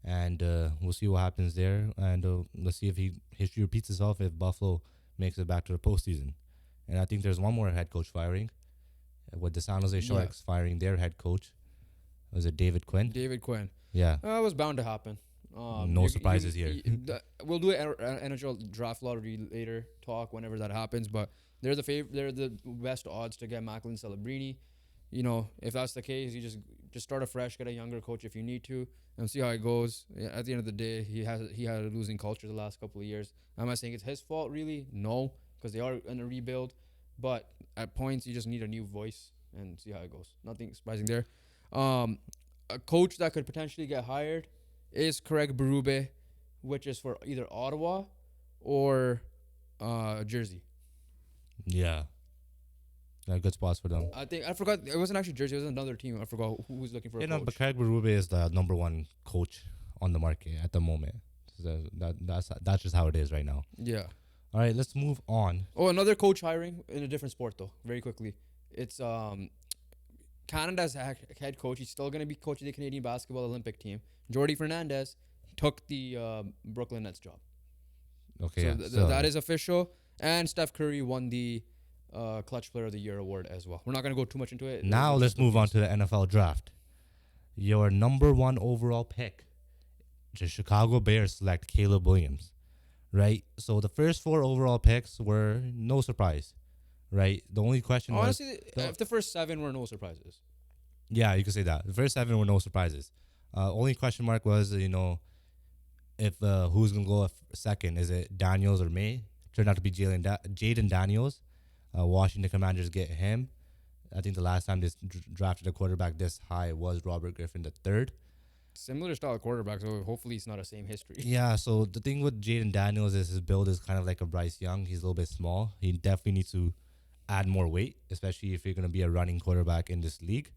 and we'll see what happens there, and let's see if history repeats itself if Buffalo makes it back to the postseason. And I think there's one more head coach firing, with the San Jose Sharks firing their head coach. Was it David Quinn? David Quinn. Yeah. It was bound to happen. No surprises here. We'll do an NHL draft lottery later talk whenever that happens, but they're the best odds to get Macklin Celebrini. If that's the case, you just start afresh, get a younger coach if you need to, and see how it goes. Yeah, at the end of the day, he had a losing culture the last couple of years. I'm not saying it's his fault, really. No, because they are in a rebuild, but at points you just need a new voice and see how it goes. Nothing surprising there. A coach that could potentially get hired is Craig Berube, which is for either Ottawa or Jersey. Yeah. Good spots for them. I forgot it wasn't actually Jersey. It was another team. I forgot who was looking for a coach. But Craig Berube is the number one coach on the market at the moment. So that's just how it is right now. Yeah. All right, let's move on. Oh, another coach hiring in a different sport though. Very quickly, it's Canada's head coach. He's still gonna be coaching the Canadian basketball Olympic team. Jordy Fernandez took the Brooklyn Nets job. Okay, so that is official. And Steph Curry won the Clutch Player of the Year award as well. We're not going to go too much into it. Now let's move on to the NFL draft. Your number one overall pick, the Chicago Bears select Caleb Williams, right? So the first 4 overall picks were no surprise, right? The only question honestly, if the first 7 were no surprises. Yeah, you could say that. The first 7 were no surprises. Only question mark was, if who's going to go second. Is it Daniels or May? Turned out to be Jaden Daniels. Washington Commanders get him. I think the last time they drafted a quarterback this high was Robert Griffin III. Similar style quarterback, so hopefully it's not the same history. Yeah, so the thing with Jaden Daniels is his build is kind of like a Bryce Young. He's a little bit small. He definitely needs to add more weight, especially if you're going to be a running quarterback in this league,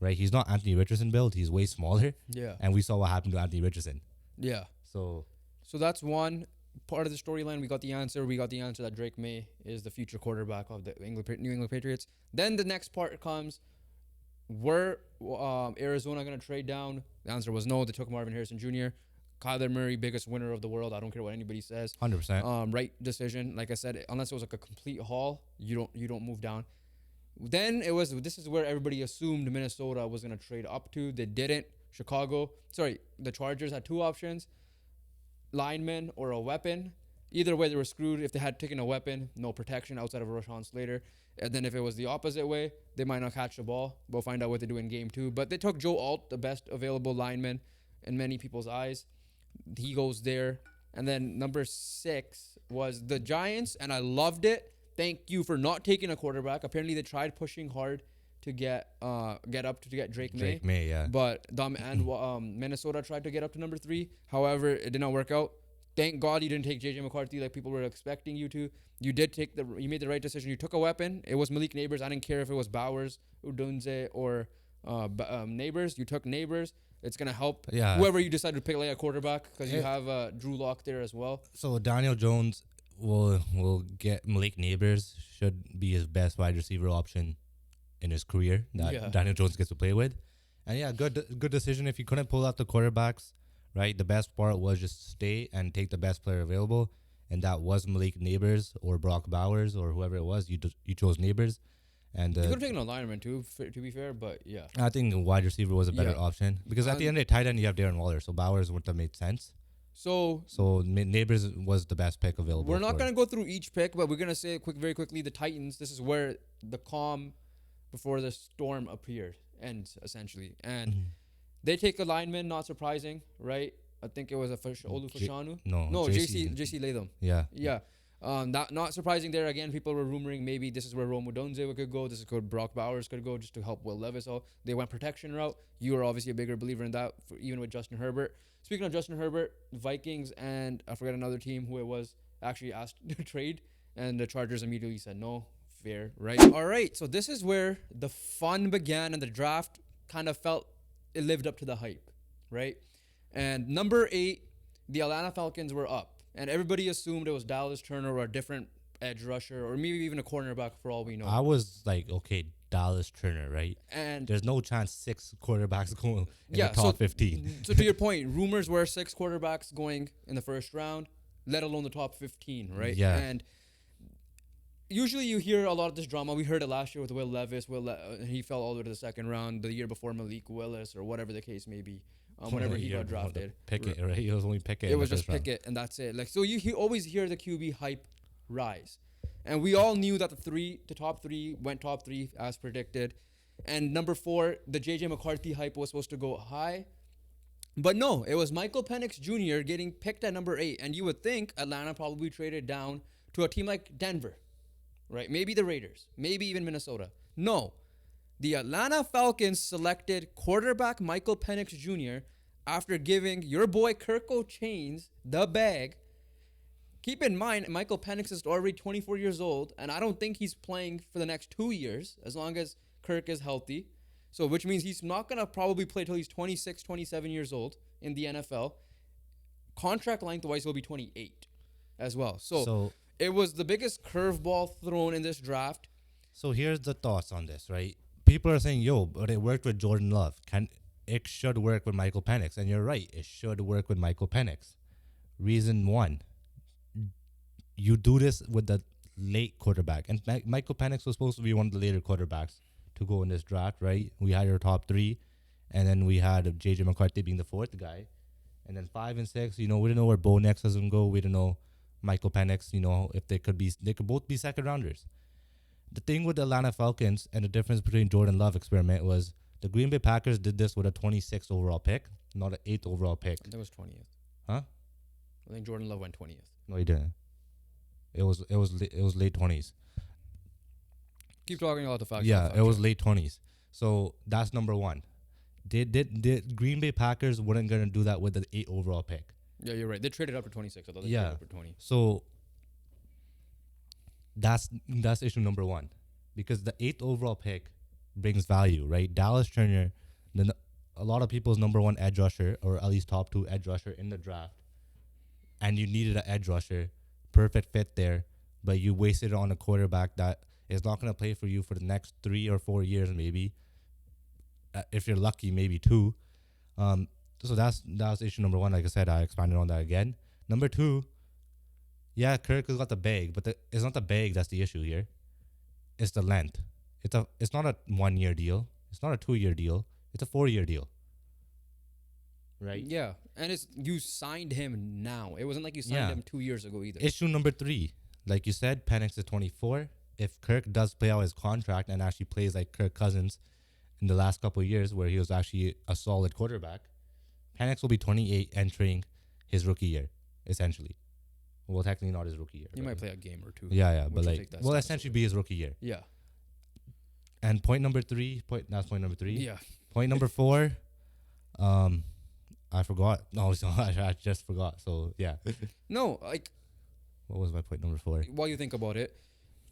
right? He's not Anthony Richardson build. He's way smaller. Yeah. And we saw what happened to Anthony Richardson. Yeah. So that's one part of the storyline. We got the answer. We got the answer that Drake May is the future quarterback of the New England Patriots. Then the next part comes, were Arizona going to trade down? The answer was no. They took Marvin Harrison Jr. Kyler Murray, biggest winner of the world. I don't care what anybody says. 100%. Right decision. Like I said, unless it was like a complete haul, you don't move down. Then this is where everybody assumed Minnesota was going to trade up to. They didn't. The Chargers had two options: lineman or a weapon. Either way, they were screwed. If they had taken a weapon, no protection outside of Rashawn Slater. And then if it was the opposite way, they might not catch the ball. We'll find out what they do in game two. But they took Joe Alt, the best available lineman in many people's eyes. He goes there. And then number 6 was the Giants, and I loved it. Thank you for not taking a quarterback. Apparently, they tried pushing hard to get Drake May. Drake May, yeah. But Minnesota tried to get up to number 3. However, it did not work out. Thank God you didn't take JJ McCarthy like people were expecting you to. You made the right decision. You took a weapon. It was Malik Neighbors. I didn't care if it was Bowers, Udunze, or Neighbors. You took Neighbors. It's gonna help whoever you decide to pick like a quarterback because you have Drew Lock there as well. So Daniel Jones will get Malik Neighbors, should be his best wide receiver option in his career that Daniel Jones gets to play with. And good decision. If you couldn't pull out the quarterbacks, right, the best part was just stay and take the best player available, and that was Malik Neighbors or Brock Bowers or whoever it was. You chose Neighbors. And you could have taken a lineman too, to be fair, but yeah. I think wide receiver was a better option because at the end of the tight end you have Darren Waller, so Bowers wouldn't have made sense. So Neighbors was the best pick available. We're not gonna go through each pick, but we're gonna say very quickly the Titans. This is where the calm before the storm ends essentially, and they take a lineman. Not surprising, right? I think it was Olu Fashanu. No, JC Latham. Yeah. Not surprising there. Again, people were rumoring maybe this is where Rome Odunze could go. This is where Brock Bowers could go just to help Will Levis out. They went protection route. You are obviously a bigger believer in that, even with Justin Herbert. Speaking of Justin Herbert, Vikings and I forget another team who it was actually asked to trade, and the Chargers immediately said no. Fair, right? All right, so this is where the fun began, and the draft kind of felt it lived up to the hype, right? And number 8, the Atlanta Falcons were up. And everybody assumed it was Dallas Turner or a different edge rusher or maybe even a cornerback for all we know. I was like, okay, Dallas Turner, right? And there's no chance 6 quarterbacks going in the top 15. So to your point, rumors were 6 quarterbacks going in the first round, let alone the top 15, right? Yeah. And usually you hear a lot of this drama. We heard it last year with Will Levis. He fell all the way to the second round. The year before, Malik Willis or whatever the case may be. Whenever he got drafted. Pickett, right? He was only Pickett. It was just Pickett, and that's it. Like, so you always hear the QB hype rise. And we all knew that the top 3 went top 3 as predicted. And number 4, the JJ McCarthy hype was supposed to go high. But no, it was Michael Penix Jr. getting picked at number 8. And you would think Atlanta probably traded down to a team like Denver, right? Maybe the Raiders, maybe even Minnesota. No. The Atlanta Falcons selected quarterback Michael Penix Jr. after giving your boy Kirko Chains the bag. Keep in mind, Michael Penix is already 24 years old, and I don't think he's playing for the next 2 years as long as Kirk is healthy. So, which means he's not going to probably play till he's 26, 27 years old in the NFL. Contract length-wise, he'll be 28 as well. So it was the biggest curveball thrown in this draft. So here's the thoughts on this, right? People are saying, but it worked with Jordan Love. It should work with Michael Penix. And you're right, it should work with Michael Penix. Reason 1, you do this with the late quarterback. And Michael Penix was supposed to be one of the later quarterbacks to go in this draft, right? We had our top 3, and then we had J.J. McCarthy being the 4th guy. And then 5 and 6, we didn't know where Bo Nix was going to go. We didn't know Michael Penix, if they could both be second rounders. The thing with the Atlanta Falcons and the difference between Jordan Love experiment was the Green Bay Packers did this with a 26th overall pick, not an 8th overall pick. That was 20th. Huh? I think Jordan Love went 20th. No, he didn't. It was late 20s. Keep talking about the Falcons. Yeah, it was late 20s. So that's number 1. The Green Bay Packers weren't gonna do that with the 8th overall pick. Yeah, you're right. They traded up to 26. I thought they traded up to 20. So that's issue number 1, because the 8th overall pick brings value, right? Dallas Turner, a lot of people's number 1 edge rusher, or at least top 2 edge rusher in the draft, and you needed an edge rusher, perfect fit there, but you wasted it on a quarterback that is not going to play for you for the next 3 or 4 years, maybe. If you're lucky, maybe 2. So that's issue number 1. Like I said, I expanded on that again. Number 2, Kirk has got the bag, but it's not the bag that's the issue here. It's the length. It's not a 1 year deal. It's not a 2 year deal. It's a 4 year deal. Right? Yeah, and it's you signed him now. It wasn't like you signed Yeah. him 2 years ago either. Issue number 3, like you said, Penix is 24. If Kirk does play out his contract and actually plays like Kirk Cousins in the last couple of years, where he was actually a solid quarterback, Penix will be 28 entering his rookie year, essentially. Well, technically not his rookie year. He but- might play a game or two. Yeah, which but will like, take that will status essentially away. be his rookie year. Yeah. And point number 3, that's point number 3. Yeah. Point number 4, I forgot. No, so I just forgot. So yeah, No, like what was my point number 4? while you think about it,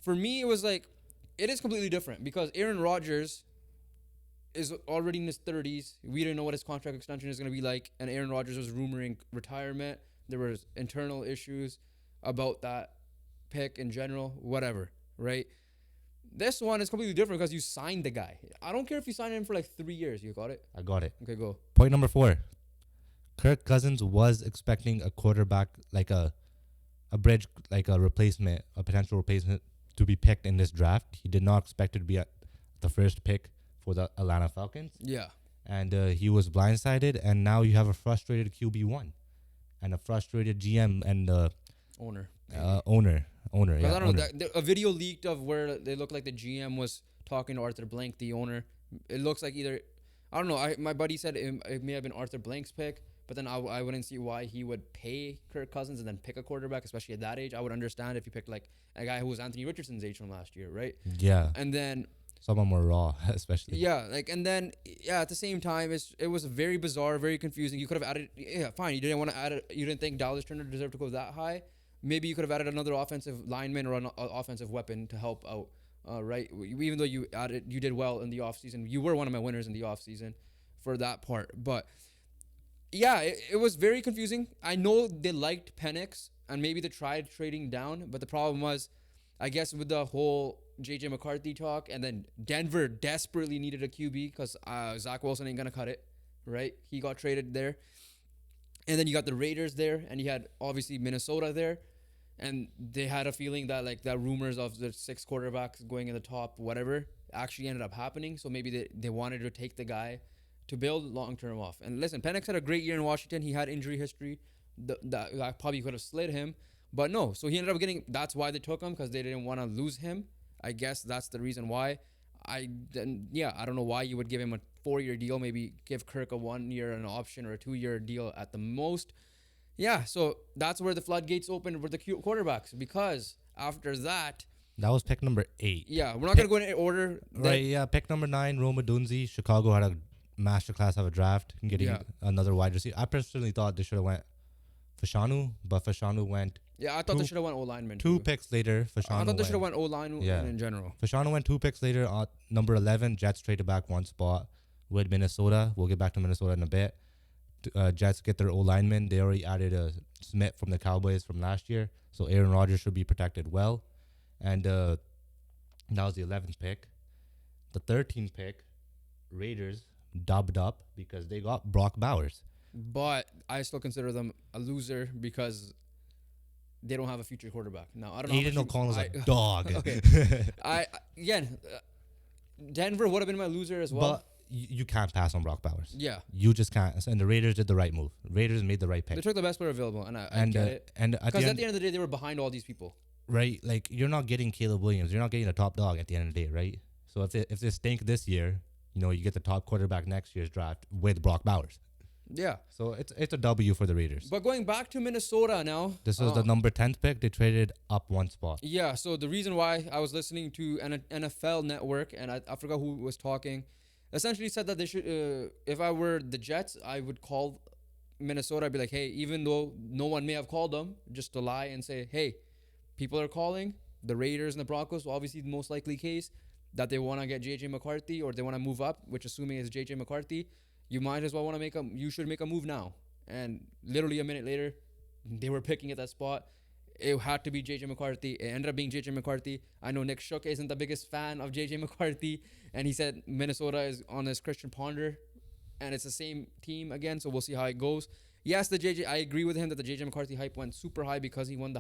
for me it was like it is completely different because Aaron Rodgers is already in his 30s. We didn't know what his contract extension is going to be like, and Aaron Rodgers was rumoring retirement. There was internal issues about that pick in general, whatever, right? This one is completely different because you signed the guy. I don't care if you signed him for like 3 years. You got it? I got it. Okay, go. Point number 4. Kirk Cousins was expecting a quarterback like a bridge, like a replacement, a potential replacement to be picked in this draft. He did not expect it to be at the first pick for the Atlanta Falcons. Yeah. And he was blindsided, and now you have a frustrated QB1 and a frustrated GM and Owner. owner. Because Yeah, I don't know. owner. A video leaked of where they looked like the GM was talking to Arthur Blank, the owner. It looks like either, I don't know. My buddy said it may have been Arthur Blank's pick, but then I wouldn't see why he would pay Kirk Cousins and then pick a quarterback, especially at that age. I would understand if you picked like a guy who was Anthony Richardson's age from last year, right? Yeah, And then someone more raw, especially. yeah, like and then yeah, at the same time, it was very bizarre, very confusing. You could have added, yeah, fine. You didn't want to add it. You didn't think Dallas Turner deserved to go that high. Maybe you could have added another offensive lineman or an offensive weapon to help out, right? Even though you did well in the offseason. You were one of my winners in the offseason for that part. But yeah, it was very confusing. I know they liked Penix and maybe they tried trading down, but the problem was, I guess, with the whole JJ McCarthy talk, and then Denver desperately needed a QB because Zach Wilson ain't gonna cut it, right? He got traded there. And then you got the Raiders there, and you had obviously Minnesota there. And they had a feeling that like that rumors of the 6 quarterbacks going in the top, whatever, actually ended up happening. So maybe they wanted to take the guy to build long term off. And listen, Penix had a great year in Washington. He had injury history that probably could have slid him, but no. So he ended up getting. That's why they took him, because they didn't want to lose him. I guess that's the reason why. I don't know why you would give him a 4-year deal. Maybe give Kirk a 1 year an option or a 2-year deal at the most. Yeah, so that's where the floodgates opened with the quarterbacks, because after that, That was pick number 8. yeah, we're not going to go in order. Right, yeah. Pick number 9, Roma Dunzi. Chicago had a masterclass of a draft and getting another wide receiver. I personally thought they should have went Fashanu, but Fashanu went Yeah, I thought they should have went O-lineman. two picks later. Fashanu I thought they should have went. went O-lineman Yeah. in general. Fashanu went 2 picks later. Number 11, Jets traded back 1 spot with Minnesota. We'll get back to Minnesota in a bit. Jets get their O-lineman. They already added a Smith from the Cowboys from last year. So Aaron Rodgers should be protected well. And that was the 11th pick. The 13th pick, Raiders dubbed up because they got Brock Bowers. But I still consider them a loser because they don't have a future quarterback. Now, I don't know. Aiden O'Connell's a I- dog. Okay. Again, Denver would have been my loser as well. But you can't pass on Brock Bowers. Yeah. You just can't. And the Raiders did the right move. Raiders made the right They pick. took the best player available, and I And get it. and at Because the at the end, end of the day, they were behind all these people. right, like you're not getting Caleb Williams. You're not getting a top dog at the end of the day, right? So if they stink this year, you get the top quarterback next year's draft with Brock Bowers. Yeah. So it's a W for the Raiders. But going back to Minnesota now. This was the number 10th pick. They traded up 1 spot. Yeah, so the reason why I was listening to an NFL Network, and I forgot who was talking, essentially said that they should, if I were the Jets, I would call Minnesota. I'd be like, hey, even though no one may have called them, just to lie and say, hey, people are calling, the Raiders and the Broncos, obviously the most likely case, that they want to get JJ McCarthy or they want to move up, which assuming is JJ McCarthy, you might as well you should make a move now. And literally a minute later, they were picking at that spot. It had to be JJ McCarthy. It ended up being JJ McCarthy. I know Nick Shook isn't the biggest fan of JJ McCarthy, and he said Minnesota is on this Christian Ponder, and it's the same team again, so we'll see how it goes. Yes, I agree with him that the JJ McCarthy hype went super high because he won the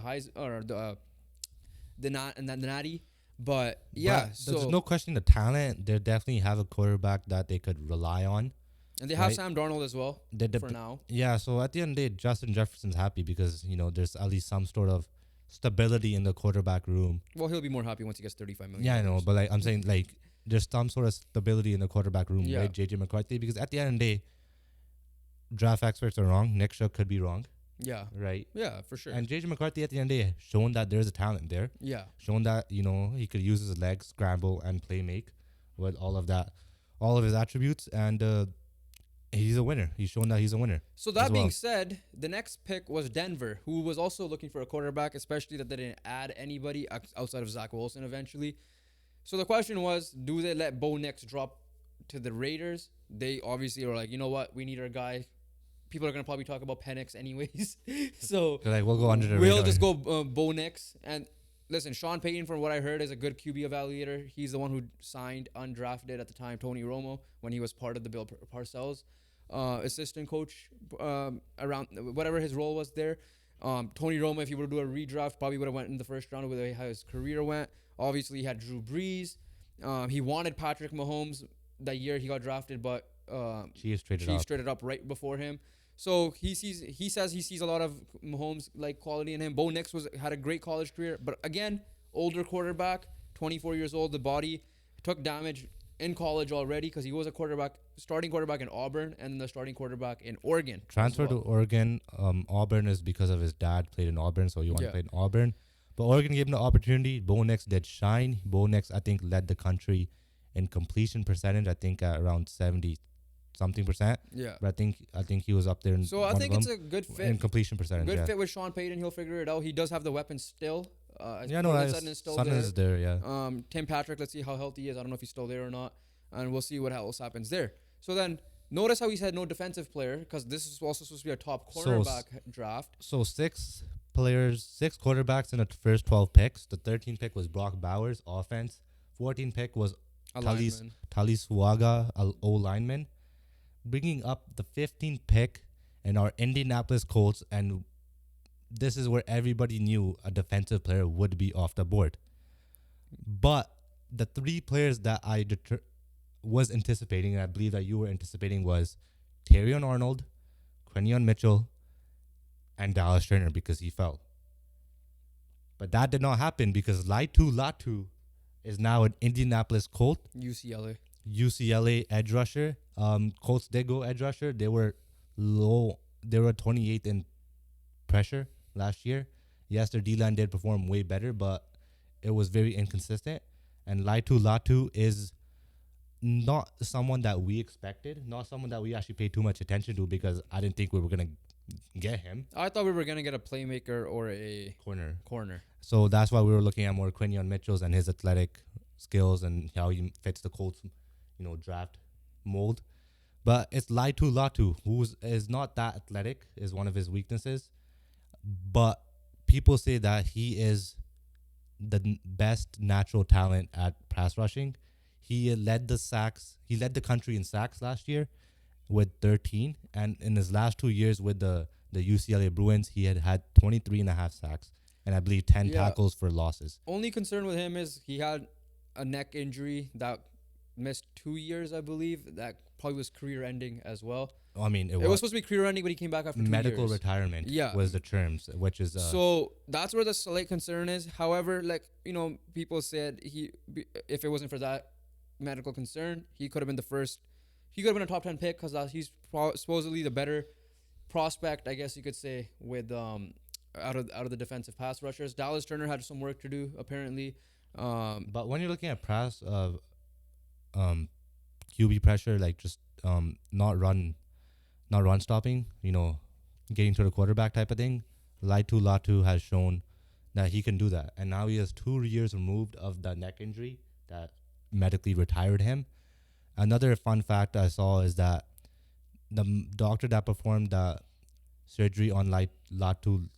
Natty. But yeah, But there's so no question the talent. They definitely have a quarterback that they could rely on, and they have right? Sam Darnold as well They for dep- now. yeah. So at the end of the day, Justin Jefferson's happy because there's at least some sort of stability in the quarterback room. Well, he'll be more happy once he gets $35 million. Yeah, I know, but like I'm saying, like there's some sort of stability in the quarterback room Yeah, with JJ McCarthy because at the end of the day, draft experts are wrong. Nick Chubb could be wrong, yeah, right? yeah, for sure. And JJ McCarthy at the end of the day shown that there's a talent there, Yeah, shown that he could use his legs, scramble, and play make with all of that, all of his attributes, and he's a winner. He's shown that he's a winner so as that well. being said, the next pick was Denver, who was also looking for a quarterback, especially that they didn't add anybody outside of Zach Wilson eventually. So the question was, do they let Bo Nix drop to the Raiders? They obviously were like, you know what, we need our guy. People are gonna probably talk about Penix anyways, so They're like, we'll go under the we'll radar. just go Bo Nix. And listen, Sean Payton, from what I heard, is a good QB evaluator. He's the one who signed undrafted at the time Tony Romo when he was part of the Bill Parcells assistant coach around whatever his role was there. Tony Romo, if he were to do a redraft, probably would have went in the first round with how his career went. Obviously, he had Drew Brees. He wanted Patrick Mahomes that year he got drafted, but Chiefs traded Chiefs up. traded up right before him. So he says he sees a lot of Mahomes like quality in him. Bo Nix had a great college career, but again, older quarterback, 24 years old. The body took damage in college already because he was a starting quarterback in Auburn and the starting quarterback in Oregon. Transfer as well. to Oregon. Auburn is because of his dad played in Auburn, so you want to Yeah. play in Auburn. But Oregon gave him the opportunity. Bo Nix did shine. Bo Nix, I think, led the country in completion percentage. I think at around 70 something percent. Yeah. But I think he was up there. In So I one think of it's them a good in fit. completion percentage. Good yeah. fit with Sean Payton. He'll figure it out. He does have the weapons still. Yeah, no, Courtland Sutton is still there. is there. Yeah. Tim Patrick, let's see how healthy he is. I don't know if he's still there or not. And we'll see what else happens there. So then, notice how he said no defensive player, because this is also supposed to be a top cornerback draft. So 6 quarterbacks in the first 12 picks. The 13th pick was Brock Bowers, offense. 14th pick was Alignment. Taliswaga, O lineman. Bringing up the 15th pick in our Indianapolis Colts, and this is where everybody knew a defensive player would be off the board. But the 3 players that I was anticipating, and I believe that you were anticipating, was Terrion Arnold, Quinion Mitchell, and Dallas Turner because he fell. But that did not happen because Latu is now an Indianapolis Colt, UCLA edge rusher. Colts did go edge rusher. They were low. They were 28th in pressure last year. Yes, their D-line did perform way better, but it was very inconsistent. And Latu is not someone that we expected, not someone that we actually paid too much attention to because I didn't think we were going to get him. I thought we were going to get a playmaker or a corner. So that's why we were looking at more Quinion Mitchell's and his athletic skills and how he fits the Colts, draft mold. But it's Latu, who is not that athletic, is one of his weaknesses. But people say that he is the best natural talent at pass rushing. He led the country in sacks last year with 13. And in his last 2 years with the UCLA Bruins, he had 23 and a half sacks. And I believe 10 tackles for losses. Only concern with him is he had a neck injury that missed 2 years, I believe. That probably was career-ending as well. I mean, it was supposed to be career-ending, but he came back after 2 years. Medical retirement was the terms, which is... so that's where the slight concern is. However, people said if it wasn't for that medical concern, he could have been the first. He could have been a top 10 pick because he's supposedly the better prospect, I guess you could say, with out of the defensive pass rushers. Dallas Turner had some work to do, apparently. But when you're looking at pass of QB pressure, like just not run stopping, getting to the quarterback type of thing, Latu has shown that he can do that. And now he is 2 years removed of the neck injury that medically retired him. Another fun fact I saw is that the doctor that performed the surgery on Latu,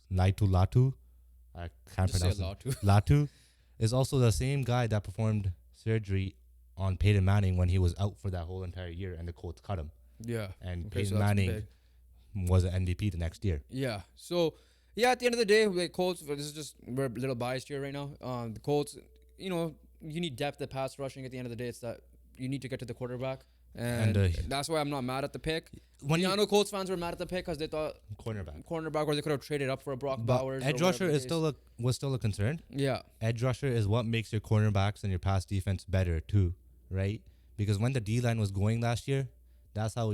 I can't pronounce it. Latu is also the same guy that performed surgery on Peyton Manning when he was out for that whole entire year and the Colts cut him. Yeah. And Peyton Manning was an MVP the next year. Yeah. So, at the end of the day, the Colts, we're a little biased here right now. The Colts, you need depth at pass rushing. At the end of the day, it's that you need to get to the quarterback, And, and that's why I'm not mad at the pick. when Yeah, you I know Colts fans were mad at the pick because they thought cornerback, cornerback, or they could have traded up for a Brock but Bowers. edge or rusher whatever is the still was still a concern. case. Yeah, Edge rusher is what makes your cornerbacks and your pass defense better too, right? Because when the D line was going last year, that's how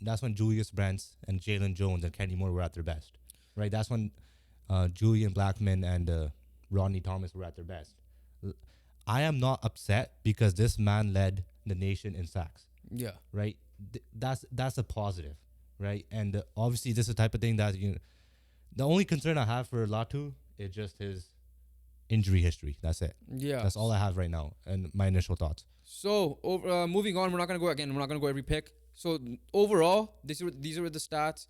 that's when Julius Brents and Jalen Jones and Kenny Moore were at their best, right? That's when Julian Blackman and Rodney Thomas were at their best. L- I am not upset because this man led the nation in sacks, yeah, right? That's a positive, right? And obviously, this is the type of thing that the only concern I have for Latu is just his injury history. That's it. yeah. That's all I have right now, and my initial thoughts. So moving on, we're not gonna go every pick. So overall, these are the stats.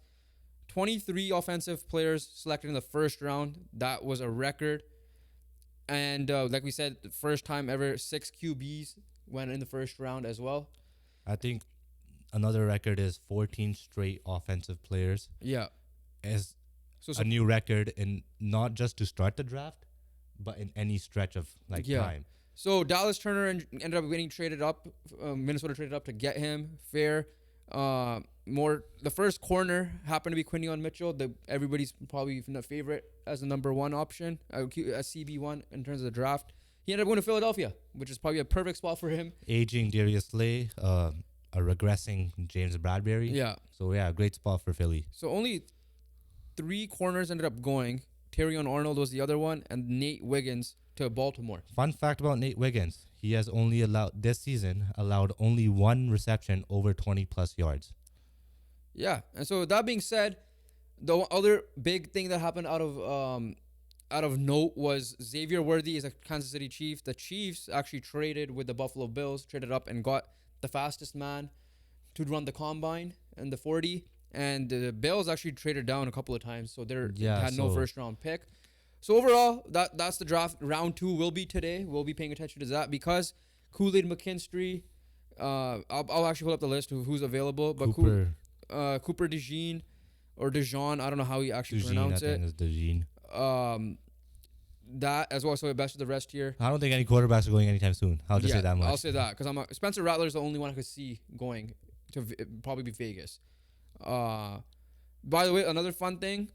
23 offensive players selected in the first round. That was a record. And like we said, the first time ever 6 QBs went in the first round as well. I think another record is 14 straight offensive players Yeah. as So a new record, in not just to start the draft, but in any stretch of Yeah. time. So Dallas Turner ended up getting traded up. Minnesota traded up to get him. Fair. The first corner happened to be Quinion Mitchell. Everybody's probably the favorite as the number one option, as CB1 in terms of the draft. He ended up going to Philadelphia, which is probably a perfect spot for him. Aging Darius Slay, a regressing James Bradbury. Yeah. So yeah, great spot for Philly. So only 3 corners ended up going. Terrion Arnold was the other one, and Nate Wiggins to Baltimore. Fun fact about Nate Wiggins: he has only allowed only 1 reception over 20 plus yards. Yeah, and so that being said, the other big thing that happened out of note was Xavier Worthy is a Kansas City Chief. The Chiefs actually traded with the Buffalo Bills, traded up and got the fastest man to run the combine and the 40. And the Bills actually traded down a couple of times, so they had no first round pick. So overall, that's the draft. Round 2 will be today. We'll be paying attention to that because Kool-Aid McKinstry. I'll actually pull up the list of who's available. But Cooper DeJean or DeJean, I don't know how you actually pronounce it. Is DeJean. That as well. So the best of the rest here. I don't think any quarterbacks are going anytime soon. I'll just say that much. I'll say that because Spencer Rattler's the only one I could see going to probably be Vegas. By the way, another fun thing.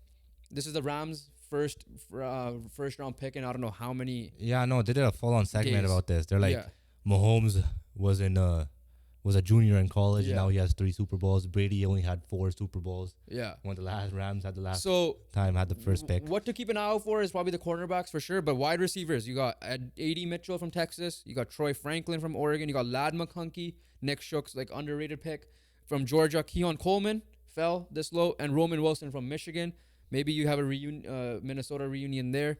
This is the Rams' first round pick, and I don't know how many. Yeah, no, they did a full on segment days. about this. They're like, Mahomes was a junior in college, and now he has 3 Super Bowls. Brady only had 4 Super Bowls. Yeah. When the last Rams had the last time had the first pick. What to keep an eye out for is probably the cornerbacks for sure, but wide receivers, you got A.D. Mitchell from Texas, you got Troy Franklin from Oregon, you got Lad McConkey, Nick Shook's like underrated pick from Georgia, Keon Coleman fell this low, and Roman Wilson from Michigan. Maybe you have a Minnesota reunion there.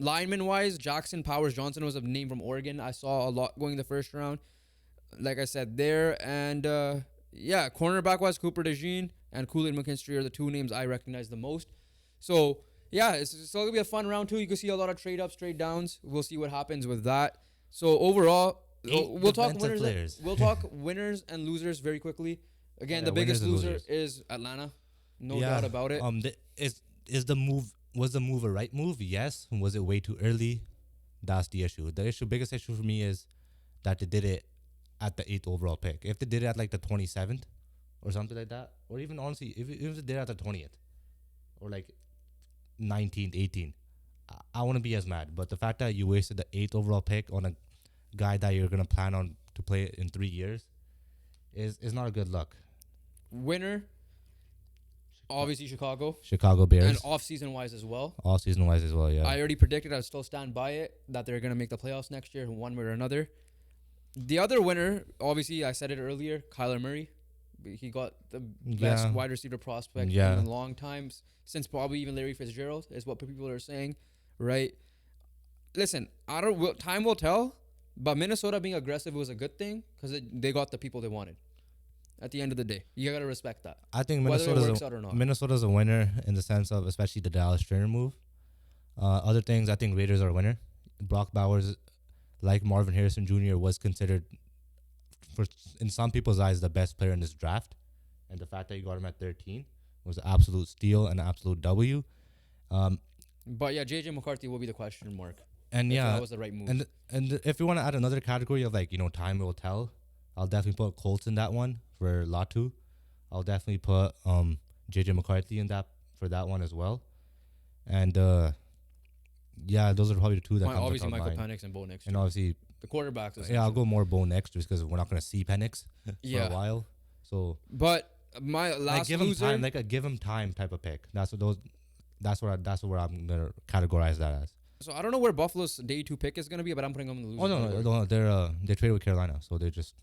Lineman wise, Jackson Powers Johnson was a name from Oregon. I saw a lot going the first round. Like I said there, and cornerback wise, Cooper DeJean and Kool-Aid McKinstry are the 2 names I recognize the most. So yeah, it's still gonna be a fun round 2. You can see a lot of trade ups, trade downs. We'll see what happens with that. So overall, we'll talk winners. We'll talk winners and losers very quickly. Again, the biggest loser is Atlanta, no doubt about it. Was the move a right move? Yes. Was it way too early? That's the issue. Biggest issue for me is that they did it at the 8th overall pick. If they did it at like the 27th or something like that, or even honestly, if they did it at the 20th or like 19th, 18th, I wouldn't be as mad. But the fact that you wasted the 8th overall pick on a guy that you're gonna plan on to play in 3 years is not a good look. Winner, obviously Chicago Bears, and off-season wise as well. Yeah. I already predicted, I still stand by it, that they're gonna make the playoffs next year one way or another. The other winner, obviously, I said it earlier, Kyler Murray. He got the best wide receiver prospect in a long time, since probably even Larry Fitzgerald, is what people are saying, right? Listen, time will tell, but Minnesota being aggressive was a good thing because they got the people they wanted. At the end of the day, you gotta respect that. I think Minnesota's a winner in the sense of especially the Dallas Turner move. Other things, I think Raiders are a winner. Brock Bowers, like Marvin Harrison Jr., was considered, in some people's eyes, the best player in this draft. And the fact that you got him at 13 was an absolute steal and an absolute W. But yeah, J.J. McCarthy will be the question mark. And if yeah, that was the right move. and if you want to add another category of like, time will tell, I'll definitely put Colts in that one for Latu. I'll definitely put JJ McCarthy in that for that one as well. And yeah, those are probably the two that comes Obviously, to Michael mind. Penix and Bo Nix. And too. obviously, The quarterbacks. yeah, I'll essentially. go more Bo next just because we're not gonna see Penix for Yeah. a while. So But my like last give loser. him time, like a give him time type of pick. That's what those. That's what I'm gonna categorize that as. So I don't know where Buffalo's day 2 pick is gonna be, but I'm putting them in the loser. Oh no, category. they traded with Carolina, so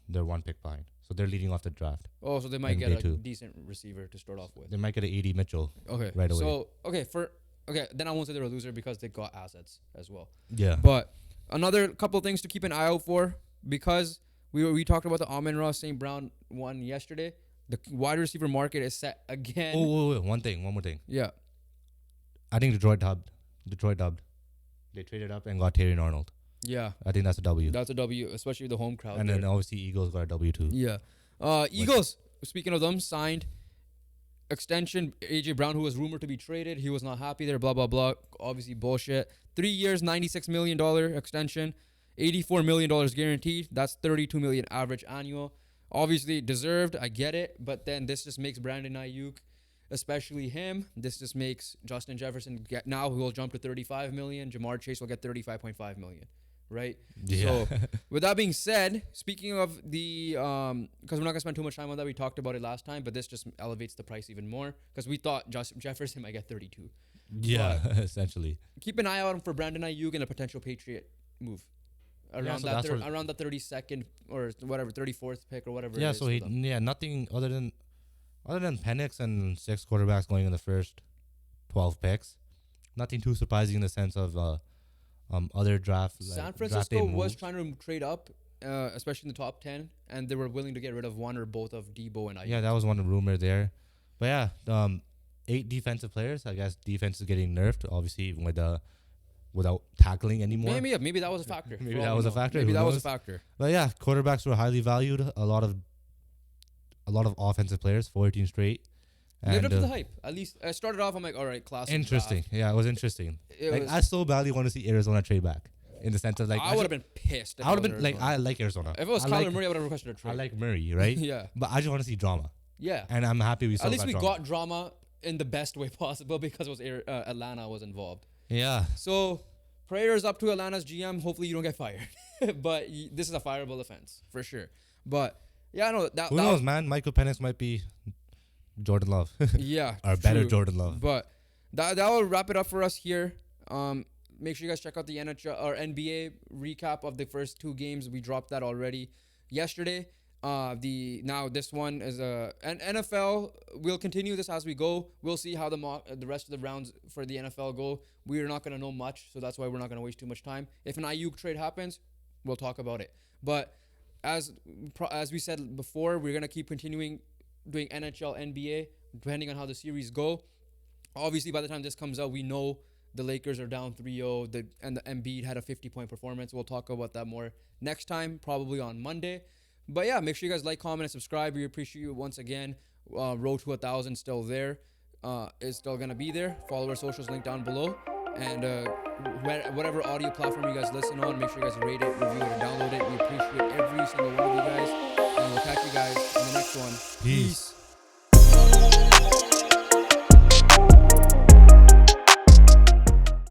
they're one pick behind. So they're leading off the draft. Oh, so they might in get day a 2. decent receiver to start off with. They might get an AD Mitchell. Okay. Right away. So then I won't say they're a loser because they got assets as well. Yeah. But another couple of things to keep an eye out for, because we talked about the Amon-Ra St. Brown one yesterday. The wide receiver market is set again. Oh, one more thing. Yeah. I think Detroit dubbed. They traded up and got Terry Arnold. Yeah. I think that's a W. That's a W, especially the home crowd. And there. then obviously Eagles got a W too. Yeah. Eagles, speaking of them, signed extension. AJ Brown, who was rumored to be traded, he was not happy there, blah, blah, blah. Obviously bullshit. 3 years, $96 million extension, $84 million guaranteed. That's $32 million average annual. Obviously deserved, I get it. But then this just makes Brandon Ayuk, especially him, this just makes Justin Jefferson now he will jump to $35 million. Jamar Chase will get $35.5 million. Right? Yeah. So, with that being said, speaking of the, because we're not going to spend too much time on that, we talked about it last time, but this just elevates the price even more because we thought Jefferson might get 32. Yeah, essentially. Keep an eye out for Brandon Ayuk and a potential Patriot move. Around around the 32nd or whatever, 34th pick or whatever. Yeah, it is so for them. nothing other than Penix and 6 quarterbacks going in the first 12 picks. Nothing too surprising in the sense of other draft. San Francisco was trying to trade up, especially in the top 10, and they were willing to get rid of one or both of Debo and Ayuk. Yeah, that was one rumor there. But yeah, 8 defensive players. I guess defense is getting nerfed, obviously, without tackling anymore. Maybe that was a factor. Maybe that was a factor. Maybe Who that was a knows? factor. But yeah, quarterbacks were highly valued. A lot of offensive players, 14 straight. Lived up to the hype. At least I started off. I'm like, all right, classic. Interesting. Draft. Yeah, it was interesting. I so badly want to see Arizona trade back. In the sense of like, I would have been pissed. I would have been like, I like Arizona. If it was Kyler Murray, I would have requested a trade. I like Murray, right? Yeah. But I just want to see drama. Yeah. And I'm happy we saw At least we drama. got drama in the best way possible because it was Atlanta was involved. Yeah. So prayers up to Atlanta's GM. Hopefully you don't get fired. But this is a fireable offense for sure. But yeah, I know that. Who knows, man? Michael Penix might be Jordan Love. Yeah. Or better true. Jordan Love. But that will wrap it up for us here. Make sure you guys check out the NHL or NBA recap of the first 2 games. We dropped that already yesterday. This one is an NFL. We'll continue this as we go. We'll see how the rest of the rounds for the NFL go. We're not gonna know much, so that's why we're not gonna waste too much time. If an Ayuk trade happens, we'll talk about it. But as we said before, we're gonna keep continuing doing NHL, NBA, depending on how the series go. Obviously, by the time this comes out, we know the Lakers are down 3-0, and the Embiid had a 50-point performance. We'll talk about that more next time, probably on Monday. But yeah, make sure you guys like, comment, and subscribe. We appreciate you once again. Road to 1,000 still there. Is still going to be there. Follow our socials, link down below. And whatever audio platform you guys listen on, make sure you guys rate it, review it, or download it. We appreciate every single one of you guys. And we'll catch you guys in the next one. Peace.